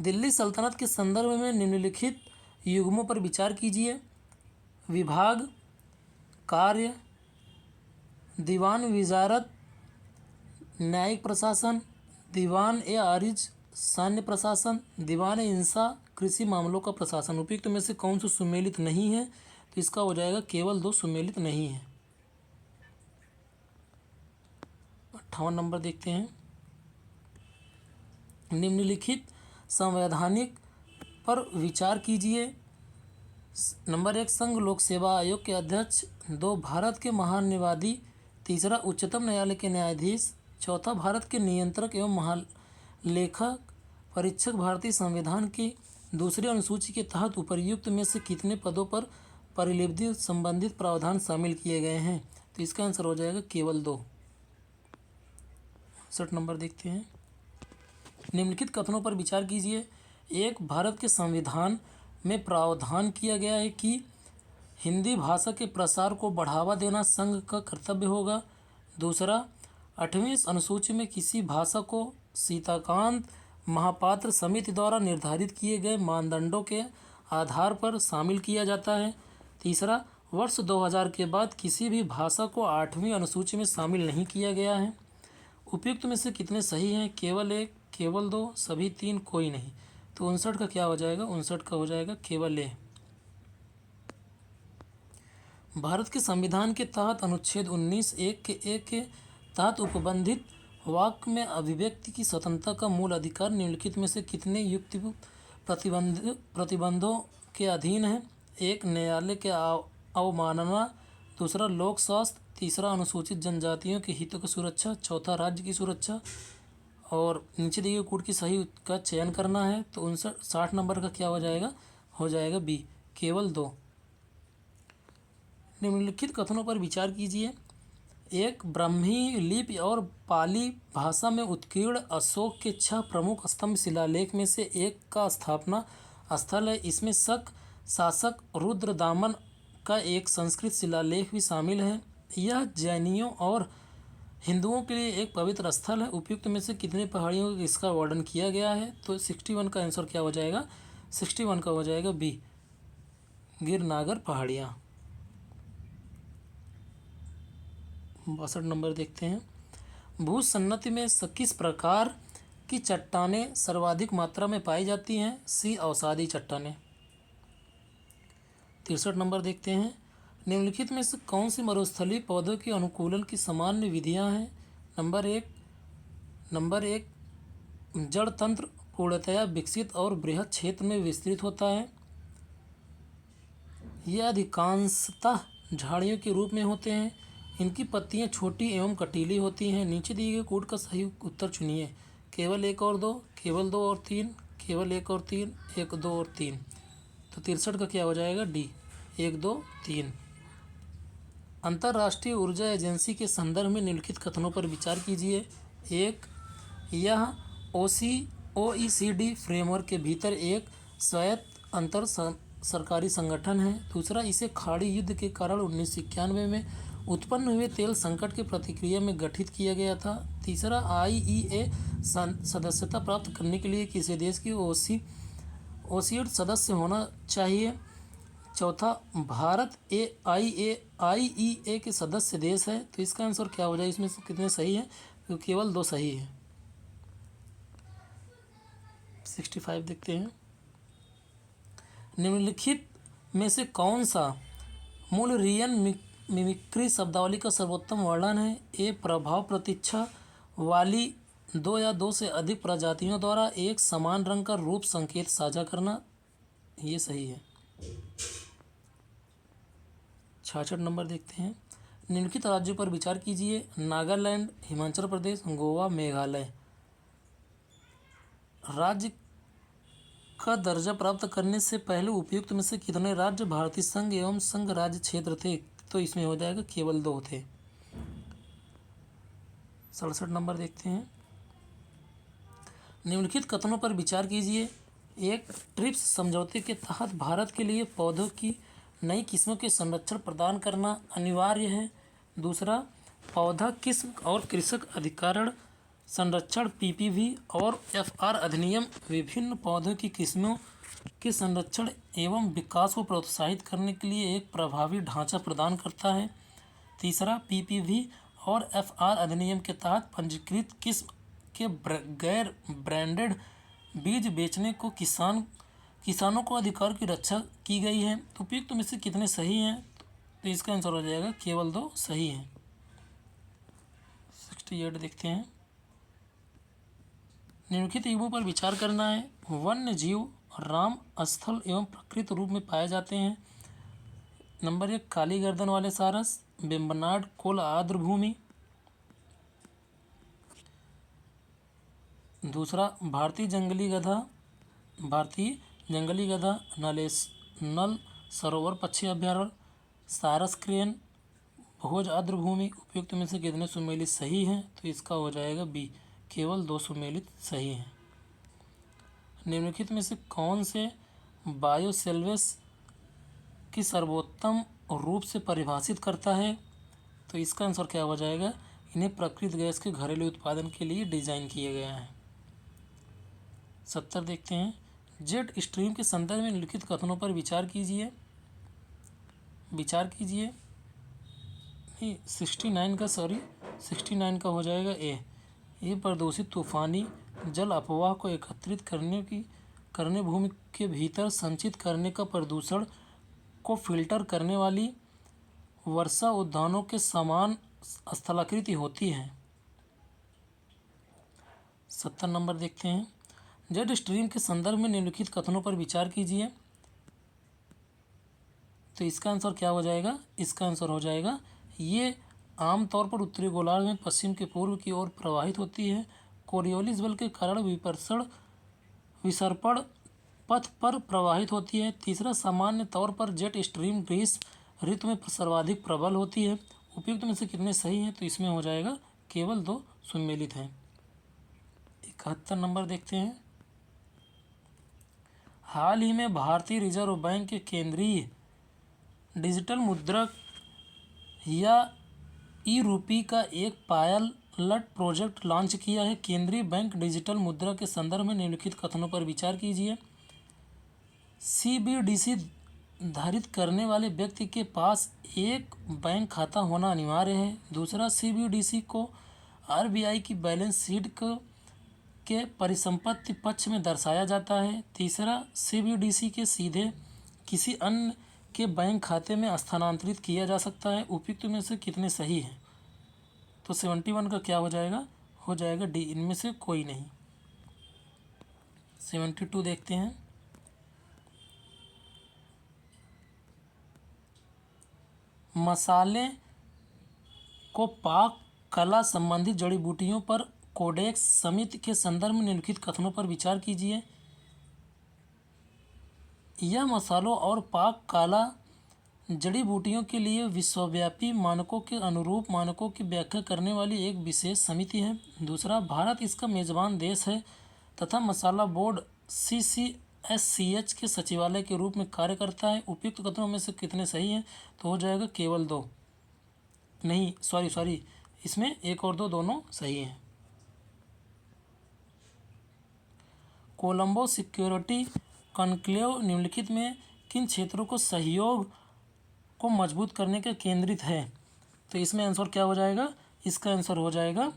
दिल्ली सल्तनत के संदर्भ में निम्नलिखित युग्मों पर विचार कीजिए। विभाग, कार्य, दीवान विजारत न्यायिक प्रशासन, दीवान ए आरिज सैन्य प्रशासन, दीवान ए इंसा कृषि मामलों का प्रशासन। उपयुक्त में से कौन सा सुमेलित नहीं है? तो इसका हो जाएगा केवल 2 सुमेलित नहीं है। 58 नंबर देखते हैं। निम्नलिखित संवैधानिक पर विचार कीजिए। नंबर 1 संघ लोक सेवा आयोग के अध्यक्ष, 2 भारत के महान्यायवादी, 3 उच्चतम न्यायालय के न्यायाधीश, 4 भारत के नियंत्रक एवं महालेखक परीक्षक। भारतीय संविधान की दूसरी अनुसूची के तहत उपर्युक्त में से कितने पदों पर परिलिप्ति संबंधित प्रावधान शामिल किए गए हैं? तो इसका आंसर हो जाएगा केवल 2। 60 नंबर देखते हैं। निम्नलिखित कथनों पर विचार कीजिए। 1 भारत के संविधान में प्रावधान किया गया है कि हिंदी भाषा के प्रसार को बढ़ावा देना संघ का कर्तव्य होगा। 2 8वीं अनुसूची में किसी भाषा को सीताकांत महापात्र समिति द्वारा निर्धारित किए गए मानदंडों के आधार पर शामिल किया जाता है। 3 वर्ष 2000 के बाद किसी भी भाषा को 8वीं अनुसूची में शामिल नहीं किया गया है। उपयुक्त में से कितने सही हैं? केवल 1, केवल 2, सभी 3, कोई नहीं। तो 59 का क्या हो जाएगा? 59 का हो जाएगा केवल ए। भारत के संविधान के तहत अनुच्छेद 19(1) के तहत उपबंधित वाक्य में अभिव्यक्ति की स्वतंत्रता का मूल अधिकार निम्नलिखित में से कितने युक्तियुक्त प्रतिबंधों के अधीन है? 1 न्यायालय के अवमानना, 2 लोक स्वास्थ्य, 3 अनुसूचित जनजातियों के हितों की सुरक्षा, 4 राज्य की सुरक्षा। और नीचे दिए गए कूट की सही का चयन करना है। तो 60 नंबर का क्या हो जाएगा? हो जाएगा बी, केवल 2। निम्नलिखित कथनों पर विचार कीजिए। 1 ब्राह्मी लिपि और पाली भाषा में उत्कीर्ण अशोक के 6 प्रमुख स्तंभ शिलालेख में से एक का स्थापना स्थल है। इसमें शासक रुद्रदामन का एक संस्कृत शिलालेख भी शामिल है। यह जैनियों और हिंदुओं के लिए एक पवित्र स्थल है। उपयुक्त में से कितने पहाड़ियों का इसका वर्णन किया गया है? तो 61 का आंसर क्या हो जाएगा? 61 का हो जाएगा बी, गिरनागर पहाड़ियाँ। 62 नंबर देखते हैं। भूसन्नति में किस प्रकार की चट्टानें सर्वाधिक मात्रा में पाई जाती हैं? सी अवसादी चट्टानें। 63 नंबर देखते हैं। निम्नलिखित में से कौन सी मरुस्थलीय पौधों के अनुकूलन की सामान्य विधियां हैं? नंबर एक जड़ तंत्र पूर्णतया विकसित और बृहद क्षेत्र में विस्तृत होता है। यह अधिकांशतः झाड़ियों के रूप में होते हैं। इनकी पत्तियां छोटी एवं कटीली होती हैं। नीचे दिए गए कोड का सही उत्तर चुनिए। केवल 1 और 2, केवल 2 और 3, केवल 1 और 3, 1, 2 और 3। तो 63 का क्या हो जाएगा? डी, 1, 2, 3। अंतर्राष्ट्रीय ऊर्जा एजेंसी के संदर्भ में निम्नलिखित कथनों पर विचार कीजिए। 1 यह OECD फ्रेमवर्क के भीतर एक स्वायत्त अंतर सरकारी संगठन है। 2 इसे खाड़ी युद्ध के कारण 1991 में उत्पन्न हुए तेल संकट के प्रतिक्रिया में गठित किया गया था। 3 IEA सदस्यता प्राप्त करने के लिए किसी देश की OCD सदस्य होना चाहिए। 4 भारत IEA के सदस्य देश है। तो इसका आंसर क्या हो जाए? इसमें से कितने सही हैं? तो केवल 2 सही है। 65 देखते हैं। निम्नलिखित में से कौन सा मुलरियन मिमिक्री शब्दावली का सर्वोत्तम वर्णन है? ए प्रभाव प्रतीक्षा वाली 2 या 2 से अधिक प्रजातियों द्वारा एक समान रंग का रूप संकेत साझा करना। ये सही है। 66 नंबर देखते हैं। निम्नलिखित राज्यों पर विचार कीजिए। नागालैंड, हिमाचल प्रदेश, गोवा, मेघालय। राज्य का दर्जा प्राप्त करने से पहले उपयुक्त में से कितने राज्य भारतीय संघ एवं संघ राज्य क्षेत्र थे? तो इसमें हो जाएगा केवल 2 थे। 67 नंबर देखते हैं। निम्नलिखित कथनों पर विचार कीजिए। एक, ट्रिप्स समझौते के तहत भारत के लिए पौधों की नई किस्मों के संरक्षण प्रदान करना अनिवार्य है। दूसरा, पौधा किस्म और कृषक अधिकरण संरक्षण पीपीवी और एफआर अधिनियम विभिन्न पौधों की किस्मों के संरक्षण एवं विकास को प्रोत्साहित करने के लिए एक प्रभावी ढांचा प्रदान करता है। तीसरा, पीपीवी और एफआर अधिनियम के तहत पंजीकृत किस्म के गैर ब्रांडेड बीज बेचने को किसानों को अधिकार की रक्षा की गई है। तो उपयुक्त में से कितने सही हैं? तो इसका आंसर हो जाएगा केवल 2 सही हैं। 68 देखते हैं। निम्नलिखित युगों पर विचार करना है। वन्य जीव राम स्थल एवं प्रकृत रूप में पाए जाते हैं। नंबर 1, काली गर्दन वाले सारस, वेम्बनाड कोल आर्द्र भूमि। दूसरा, भारतीय जंगली गधा नल सरोवर पक्षी अभ्यारण्य, सारस क्रेन, भोज आर्द्र भूमि। उपयुक्त में से कितने सुमेलित सही हैं? तो इसका हो जाएगा बी, केवल 2 सुमेलित सही हैं। निम्नलिखित में से कौन से बायोसेल्वेस की सर्वोत्तम रूप से परिभाषित करता है? तो इसका आंसर क्या हो जाएगा? इन्हें प्रकृत गैस के घरेलू उत्पादन के लिए डिजाइन किया गया है। 70 देखते हैं। जेट स्ट्रीम के संदर्भ में निम्नलिखित कथनों पर विचार कीजिए। 69 का हो जाएगा ए। ये प्रदूषित तूफानी जल अफवाह को एकत्रित करने भूमि के भीतर संचित करने का प्रदूषण को फिल्टर करने वाली वर्षा उद्यानों के समान स्थलाकृति होती है। 70 नंबर देखते हैं। जेट स्ट्रीम के संदर्भ में निम्नलिखित कथनों पर विचार कीजिए। तो इसका आंसर क्या हो जाएगा? इसका आंसर हो जाएगा ये आमतौर पर उत्तरी गोलार्ध में पश्चिम के पूर्व की ओर प्रवाहित होती है। कोरियोलिस बल के कारण विसर्पण पथ पर प्रवाहित होती है। तीसरा, सामान्य तौर पर जेट स्ट्रीम ग्रीष्म ऋतु में सर्वाधिक प्रबल होती है। उपयुक्त में से कितने सही हैं? तो इसमें हो जाएगा केवल 2 सुमेलित हैं। 71 नंबर देखते हैं। हाल ही में भारतीय रिजर्व बैंक के केंद्रीय डिजिटल मुद्रा या ई-रूपी का एक पायलट प्रोजेक्ट लॉन्च किया है। केंद्रीय बैंक डिजिटल मुद्रा के संदर्भ में निम्नलिखित कथनों पर विचार कीजिए। सीबीडीसी धारित करने वाले व्यक्ति के पास एक बैंक खाता होना अनिवार्य है। दूसरा, सीबीडीसी को आरबीआई की बैलेंस शीट के परिसंपत्ति पक्ष में दर्शाया जाता है। तीसरा, सीबीडीसी के सीधे किसी अन्य के बैंक खाते में स्थानांतरित किया जा सकता है। उपयुक्त में से कितने सही हैं? तो 71 का क्या हो जाएगा? हो जाएगा डी, इनमें से कोई नहीं। 72 देखते हैं। मसाले को पाक कला संबंधी जड़ी बूटियों पर कोडेक्स समिति के संदर्भ में निम्नलिखित कथनों पर विचार कीजिए। यह मसालों और पाक कला जड़ी बूटियों के लिए विश्वव्यापी मानकों के अनुरूप मानकों की व्याख्या करने वाली एक विशेष समिति है। दूसरा, भारत इसका मेजबान देश है तथा मसाला बोर्ड CCSCH के सचिवालय के रूप में कार्य करता है। उपयुक्त कथनों में से कितने सही हैं? तो हो जाएगा केवल 2 नहीं, सॉरी, इसमें 1 और 2 दोनों सही हैं। कोलंबो सिक्योरिटी कॉन्क्लेव निम्नलिखित में किन क्षेत्रों को सहयोग को मजबूत करने के केंद्रित है? तो इसमें आंसर क्या हो जाएगा? इसका आंसर हो जाएगा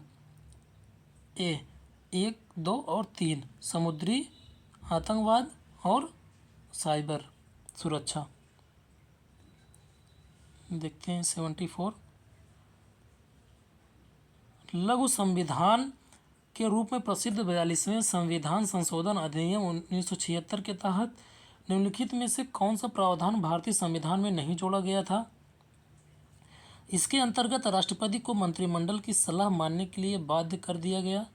ए, 1, 2 और 3, समुद्री आतंकवाद और साइबर सुरक्षा। देखते हैं 74। लघु संविधान के रूप में प्रसिद्ध 42वें संविधान संशोधन अधिनियम 1976 के तहत निम्नलिखित में से कौन सा प्रावधान भारतीय संविधान में नहीं जोड़ा गया था? इसके अंतर्गत राष्ट्रपति को मंत्रिमंडल की सलाह मानने के लिए बाध्य कर दिया गया।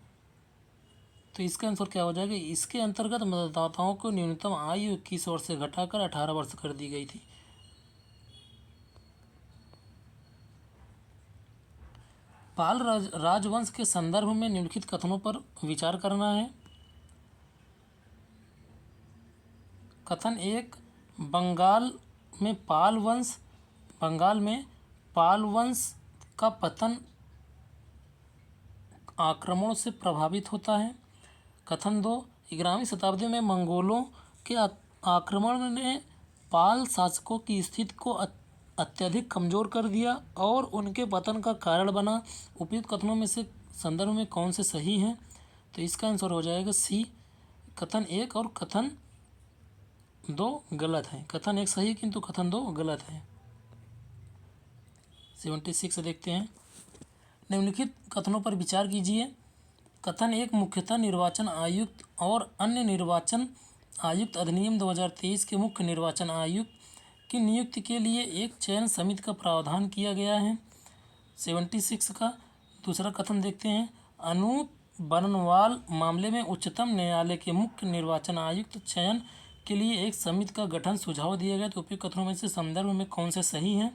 तो इसका आंसर क्या हो जाएगा? इसके अंतर्गत मतदाताओं को न्यूनतम आयु 21 वर्ष से घटाकर 18 वर्ष कर दी गई थी। पाल राजवंश के संदर्भ में निम्नलिखित कथनों पर विचार करना है। कथन एक, बंगाल में पाल वंश का पतन आक्रमणों से प्रभावित होता है। कथन दो, 11वीं शताब्दी में मंगोलों के आक्रमण ने पाल शासकों की स्थिति को अत्यधिक कमजोर कर दिया और उनके पतन का कारण बना। उपयुक्त कथनों में से संदर्भ में कौन से सही हैं? तो इसका आंसर हो जाएगा सी, कथन एक और कथन दो गलत है। कथन एक सही किंतु कथन दो गलत है। 76 देखते हैं। निम्नलिखित कथनों पर विचार कीजिए। कथन एक, मुख्यतः निर्वाचन आयुक्त और अन्य निर्वाचन आयुक्त अधिनियम 2023 के मुख्य निर्वाचन आयुक्त की नियुक्ति के लिए एक चयन समिति का प्रावधान किया गया है। 76 का दूसरा कथन देखते हैं। अनूप बनवाल मामले में उच्चतम न्यायालय के मुख्य निर्वाचन आयुक्त चयन के लिए एक समिति का गठन सुझाव दिया गया। तो उपयुक्त कथनों में से संदर्भ में कौन से सही हैं?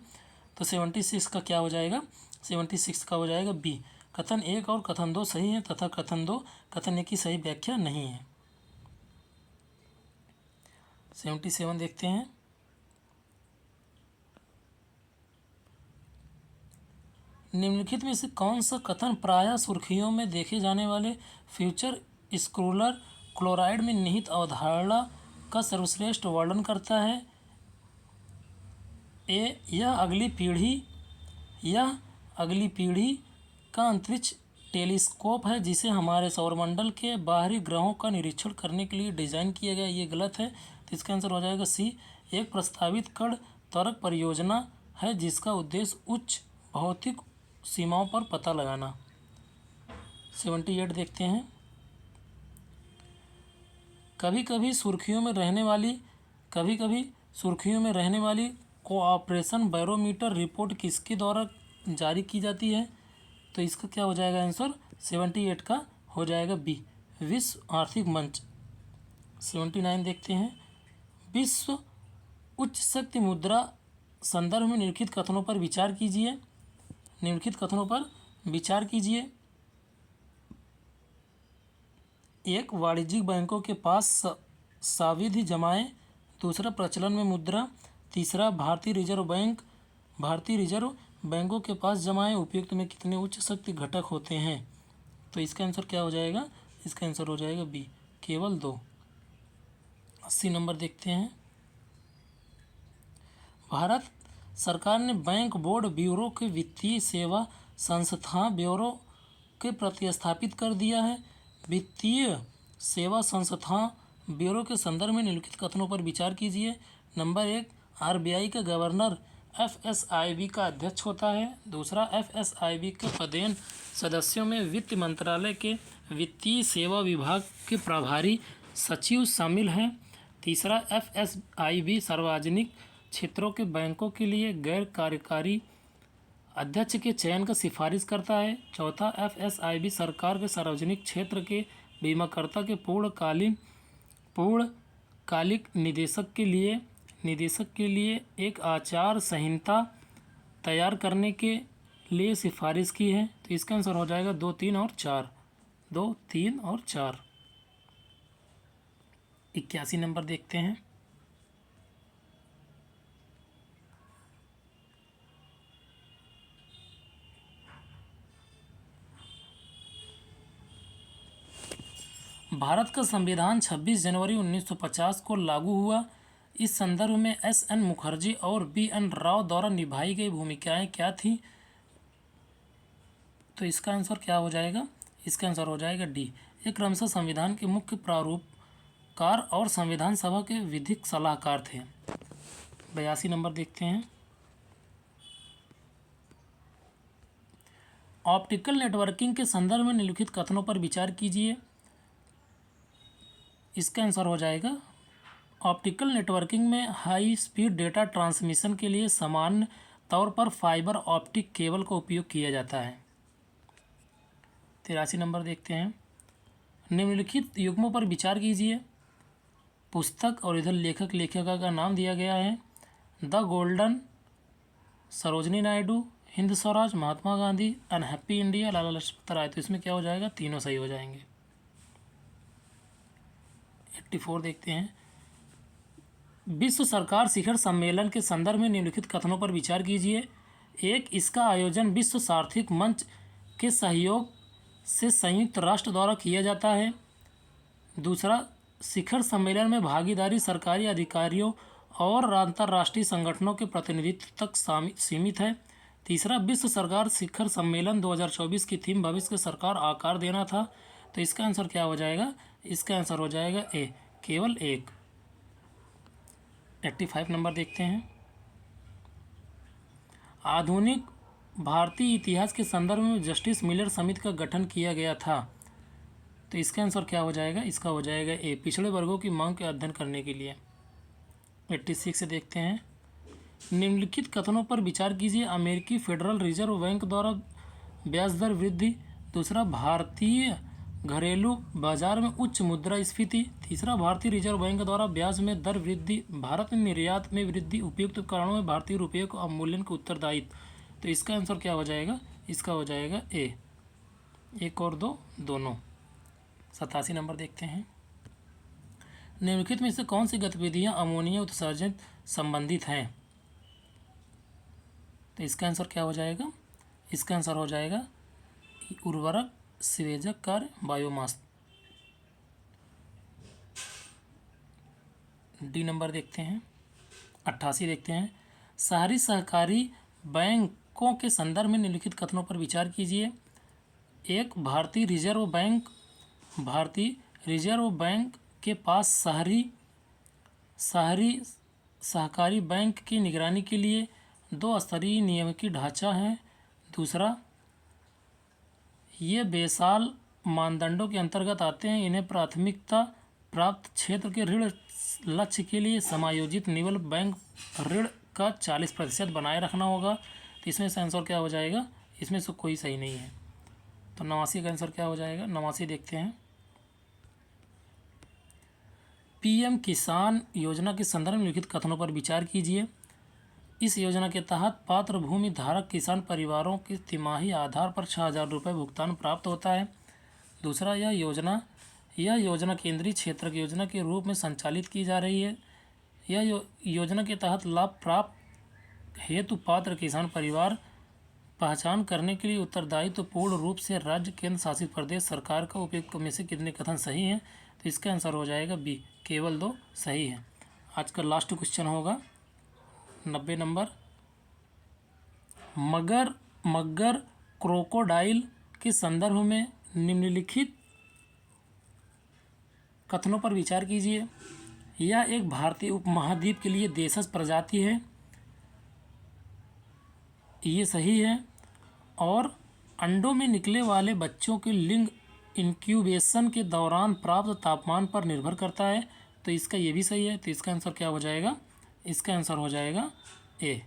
तो 76 का क्या हो जाएगा? 76 का हो जाएगा बी, कथन एक और कथन दो सही है तथा कथन एक की सही व्याख्या नहीं है। 77 देखते हैं। निम्नलिखित में से कौन सा कथन प्रायः सुर्खियों में देखे जाने वाले फ्यूचर स्क्रूलर क्लोराइड में निहित अवधारणा का सर्वश्रेष्ठ वर्णन करता है? ए, यह अगली पीढ़ी का अंतरिक्ष टेलीस्कोप है जिसे हमारे सौरमंडल के बाहरी ग्रहों का निरीक्षण करने के लिए डिज़ाइन किया गया। ये गलत है। तो इसका आंसर हो जाएगा सी, एक प्रस्तावित कण त्वरक परियोजना है जिसका उद्देश्य उच्च भौतिक सीमाओं पर पता लगाना। 78 देखते हैं। कभी कभी सुर्खियों में रहने वाली कोऑपरेशन बैरोमीटर रिपोर्ट किसके द्वारा जारी की जाती है? तो इसका क्या हो जाएगा आंसर? 78 का हो जाएगा बी, विश्व आर्थिक मंच। 79 देखते हैं। विश्व उच्च शक्ति मुद्रा संदर्भ में निम्नलिखित कथनों पर विचार कीजिए। एक, वाणिज्यिक बैंकों के पास सावधि जमाएं। दूसरा, प्रचलन में मुद्रा। तीसरा, भारतीय रिजर्व बैंकों के पास जमाएं। उपयुक्त में कितने उच्च शक्ति घटक होते हैं? तो इसका आंसर क्या हो जाएगा? इसका आंसर हो जाएगा बी, केवल 2। 80 नंबर देखते हैं। भारत सरकार ने बैंक बोर्ड ब्यूरो के वित्तीय सेवा संस्थान ब्यूरो के प्रतिस्थापित कर दिया है। वित्तीय सेवा संस्थान ब्यूरो के संदर्भ में निम्नलिखित कथनों पर विचार कीजिए। नंबर 1, आरबीआई का गवर्नर एफएसआईबी का अध्यक्ष होता है। दूसरा, एफएसआईबी के पदेन सदस्यों में वित्त मंत्रालय के वित्तीय सेवा विभाग के प्रभारी सचिव शामिल हैं। तीसरा, एफएसआईबी सार्वजनिक क्षेत्रों के बैंकों के लिए गैर कार्यकारी अध्यक्ष के चयन का सिफारिश करता है। चौथा, एफएसआईबी सरकार के सार्वजनिक क्षेत्र के बीमाकर्ता के पूर्णकालिक निदेशक के लिए एक आचार संहिता तैयार करने के लिए सिफारिश की है। तो इसका आंसर हो जाएगा 2, 3 और 4। 2, 3 और 4। 81 नंबर देखते हैं। भारत का संविधान 26 जनवरी 1950 को लागू हुआ। इस संदर्भ में एस.एन. मुखर्जी और बी.एन. राव द्वारा निभाई गई भूमिकाएं क्या थीं? तो इसका आंसर क्या हो जाएगा? इसका आंसर हो जाएगा डी, ये क्रमशः संविधान के मुख्य प्रारूपकार और संविधान सभा के विधिक सलाहकार थे। 82 नंबर देखते हैं। ऑप्टिकल नेटवर्किंग के संदर्भ में निम्नलिखित कथनों पर विचार कीजिए। इसका आंसर हो जाएगा, ऑप्टिकल नेटवर्किंग में हाई स्पीड डेटा ट्रांसमिशन के लिए सामान्य तौर पर फाइबर ऑप्टिक केबल का उपयोग किया जाता है। 83 नंबर देखते हैं। निम्नलिखित युग्मों पर विचार कीजिए। पुस्तक और इधर लेखक लेखिका का नाम दिया गया है। The golden, Sarojini Naidu, Hind Swaraj, Mahatma Gandhi, unhappy India, Lala Lajpat Rai. तो इसमें क्या हो जाएगा? तीनों सही हो जाएंगे। 84 देखते हैं। विश्व सरकार शिखर सम्मेलन के संदर्भ में निम्नलिखित कथनों पर विचार कीजिए। एक, इसका आयोजन विश्व आर्थिक मंच के सहयोग से संयुक्त राष्ट्र द्वारा किया जाता है। दूसरा, शिखर सम्मेलन में भागीदारी सरकारी अधिकारियों और अंतर्राष्ट्रीय संगठनों के प्रतिनिधित्व तक सीमित है। तीसरा, विश्व सरकार शिखर सम्मेलन 2024 की थीम भविष्य की सरकार आकार देना था। तो इसका आंसर क्या हो जाएगा? इसका आंसर हो जाएगा ए, केवल एक। 85 नंबर देखते हैं। आधुनिक भारतीय इतिहास के संदर्भ में जस्टिस मिलर समिति का गठन किया गया था। तो इसका आंसर क्या हो जाएगा? इसका हो जाएगा ए, पिछड़े वर्गों की मांग के अध्ययन करने के लिए। 86 से देखते हैं। निम्नलिखित कथनों पर विचार कीजिए। अमेरिकी फेडरल रिजर्व बैंक द्वारा ब्याज दर वृद्धि। दूसरा, भारतीय घरेलू बाजार में उच्च मुद्रास्फीति। तीसरा, भारतीय रिजर्व बैंक द्वारा ब्याज में दर वृद्धि। भारत में निर्यात में वृद्धि। उपयुक्त कारणों में भारतीय रुपये को अवमूल्यन का उत्तरदायित्व। तो इसका आंसर क्या हो जाएगा? इसका हो जाएगा ए, एक और दो दोनों। 87 नंबर देखते हैं। निम्नलिखित में से कौन सी गतिविधियां अमोनिया उत्सर्जन संबंधित हैं? तो इसका आंसर क्या हो जाएगा? इसका आंसर हो जाएगा उर्वरक, सिवेजक कार्य, बायोमास। डी नंबर देखते हैं। 88 देखते हैं। शहरी सहकारी बैंकों के संदर्भ में निम्नलिखित कथनों पर विचार कीजिए। एक, भारतीय रिजर्व बैंक के पास शहरी सहकारी बैंक की निगरानी के लिए 2 स्तरीय नियामकी ढांचा है। दूसरा, ये बेसाल मानदंडों के अंतर्गत आते हैं। इन्हें प्राथमिकता प्राप्त क्षेत्र के ऋण लक्ष्य के लिए समायोजित निवल बैंक ऋण का 40% बनाए रखना होगा। तो इसमें से आंसर क्या हो जाएगा? इसमें से कोई सही नहीं है। तो 89 का आंसर क्या हो जाएगा? 89 देखते हैं। पीएम किसान योजना के संदर्भ में लिखित कथनों पर विचार कीजिए। इस योजना के तहत पात्र भूमि धारक किसान परिवारों के तिमाही आधार पर 6,000 रुपये भुगतान प्राप्त होता है। दूसरा, यह योजना केंद्रीय क्षेत्र की योजना के रूप में संचालित की जा रही है। यह योजना के तहत लाभ प्राप्त हेतु पात्र किसान परिवार पहचान करने के लिए उत्तरदायित्व तो पूर्ण रूप से राज्य, केंद्र शासित प्रदेश सरकार का उपयुक्त में से कितने कथन सही हैं? तो इसका आंसर हो जाएगा बी, केवल 2 सही है। आज का लास्ट क्वेश्चन होगा 90 नंबर। मगर क्रोकोडाइल के संदर्भ में निम्नलिखित कथनों पर विचार कीजिए। यह एक भारतीय उपमहाद्वीप के लिए देशज प्रजाति है, ये सही है। और अंडों में निकले वाले बच्चों के लिंग इंक्यूबेशन के दौरान प्राप्त तापमान पर निर्भर करता है। तो इसका ये भी सही है। तो इसका आंसर क्या हो जाएगा? इसका आंसर हो जाएगा ए,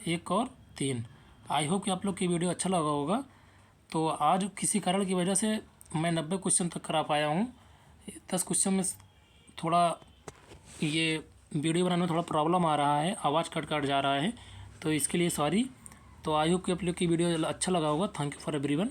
1 और 3। आई होप कि आप लोग की वीडियो अच्छा लगा होगा। तो आज किसी कारण की वजह से मैं 90 क्वेश्चन तक करा पाया हूँ। 10 क्वेश्चन में थोड़ा ये वीडियो बनाने में थोड़ा प्रॉब्लम आ रहा है, आवाज़ कट जा रहा है, तो इसके लिए सॉरी। तो आई होप कि आप लोग की वीडियो अच्छा लगा होगा। Thank you for everyone.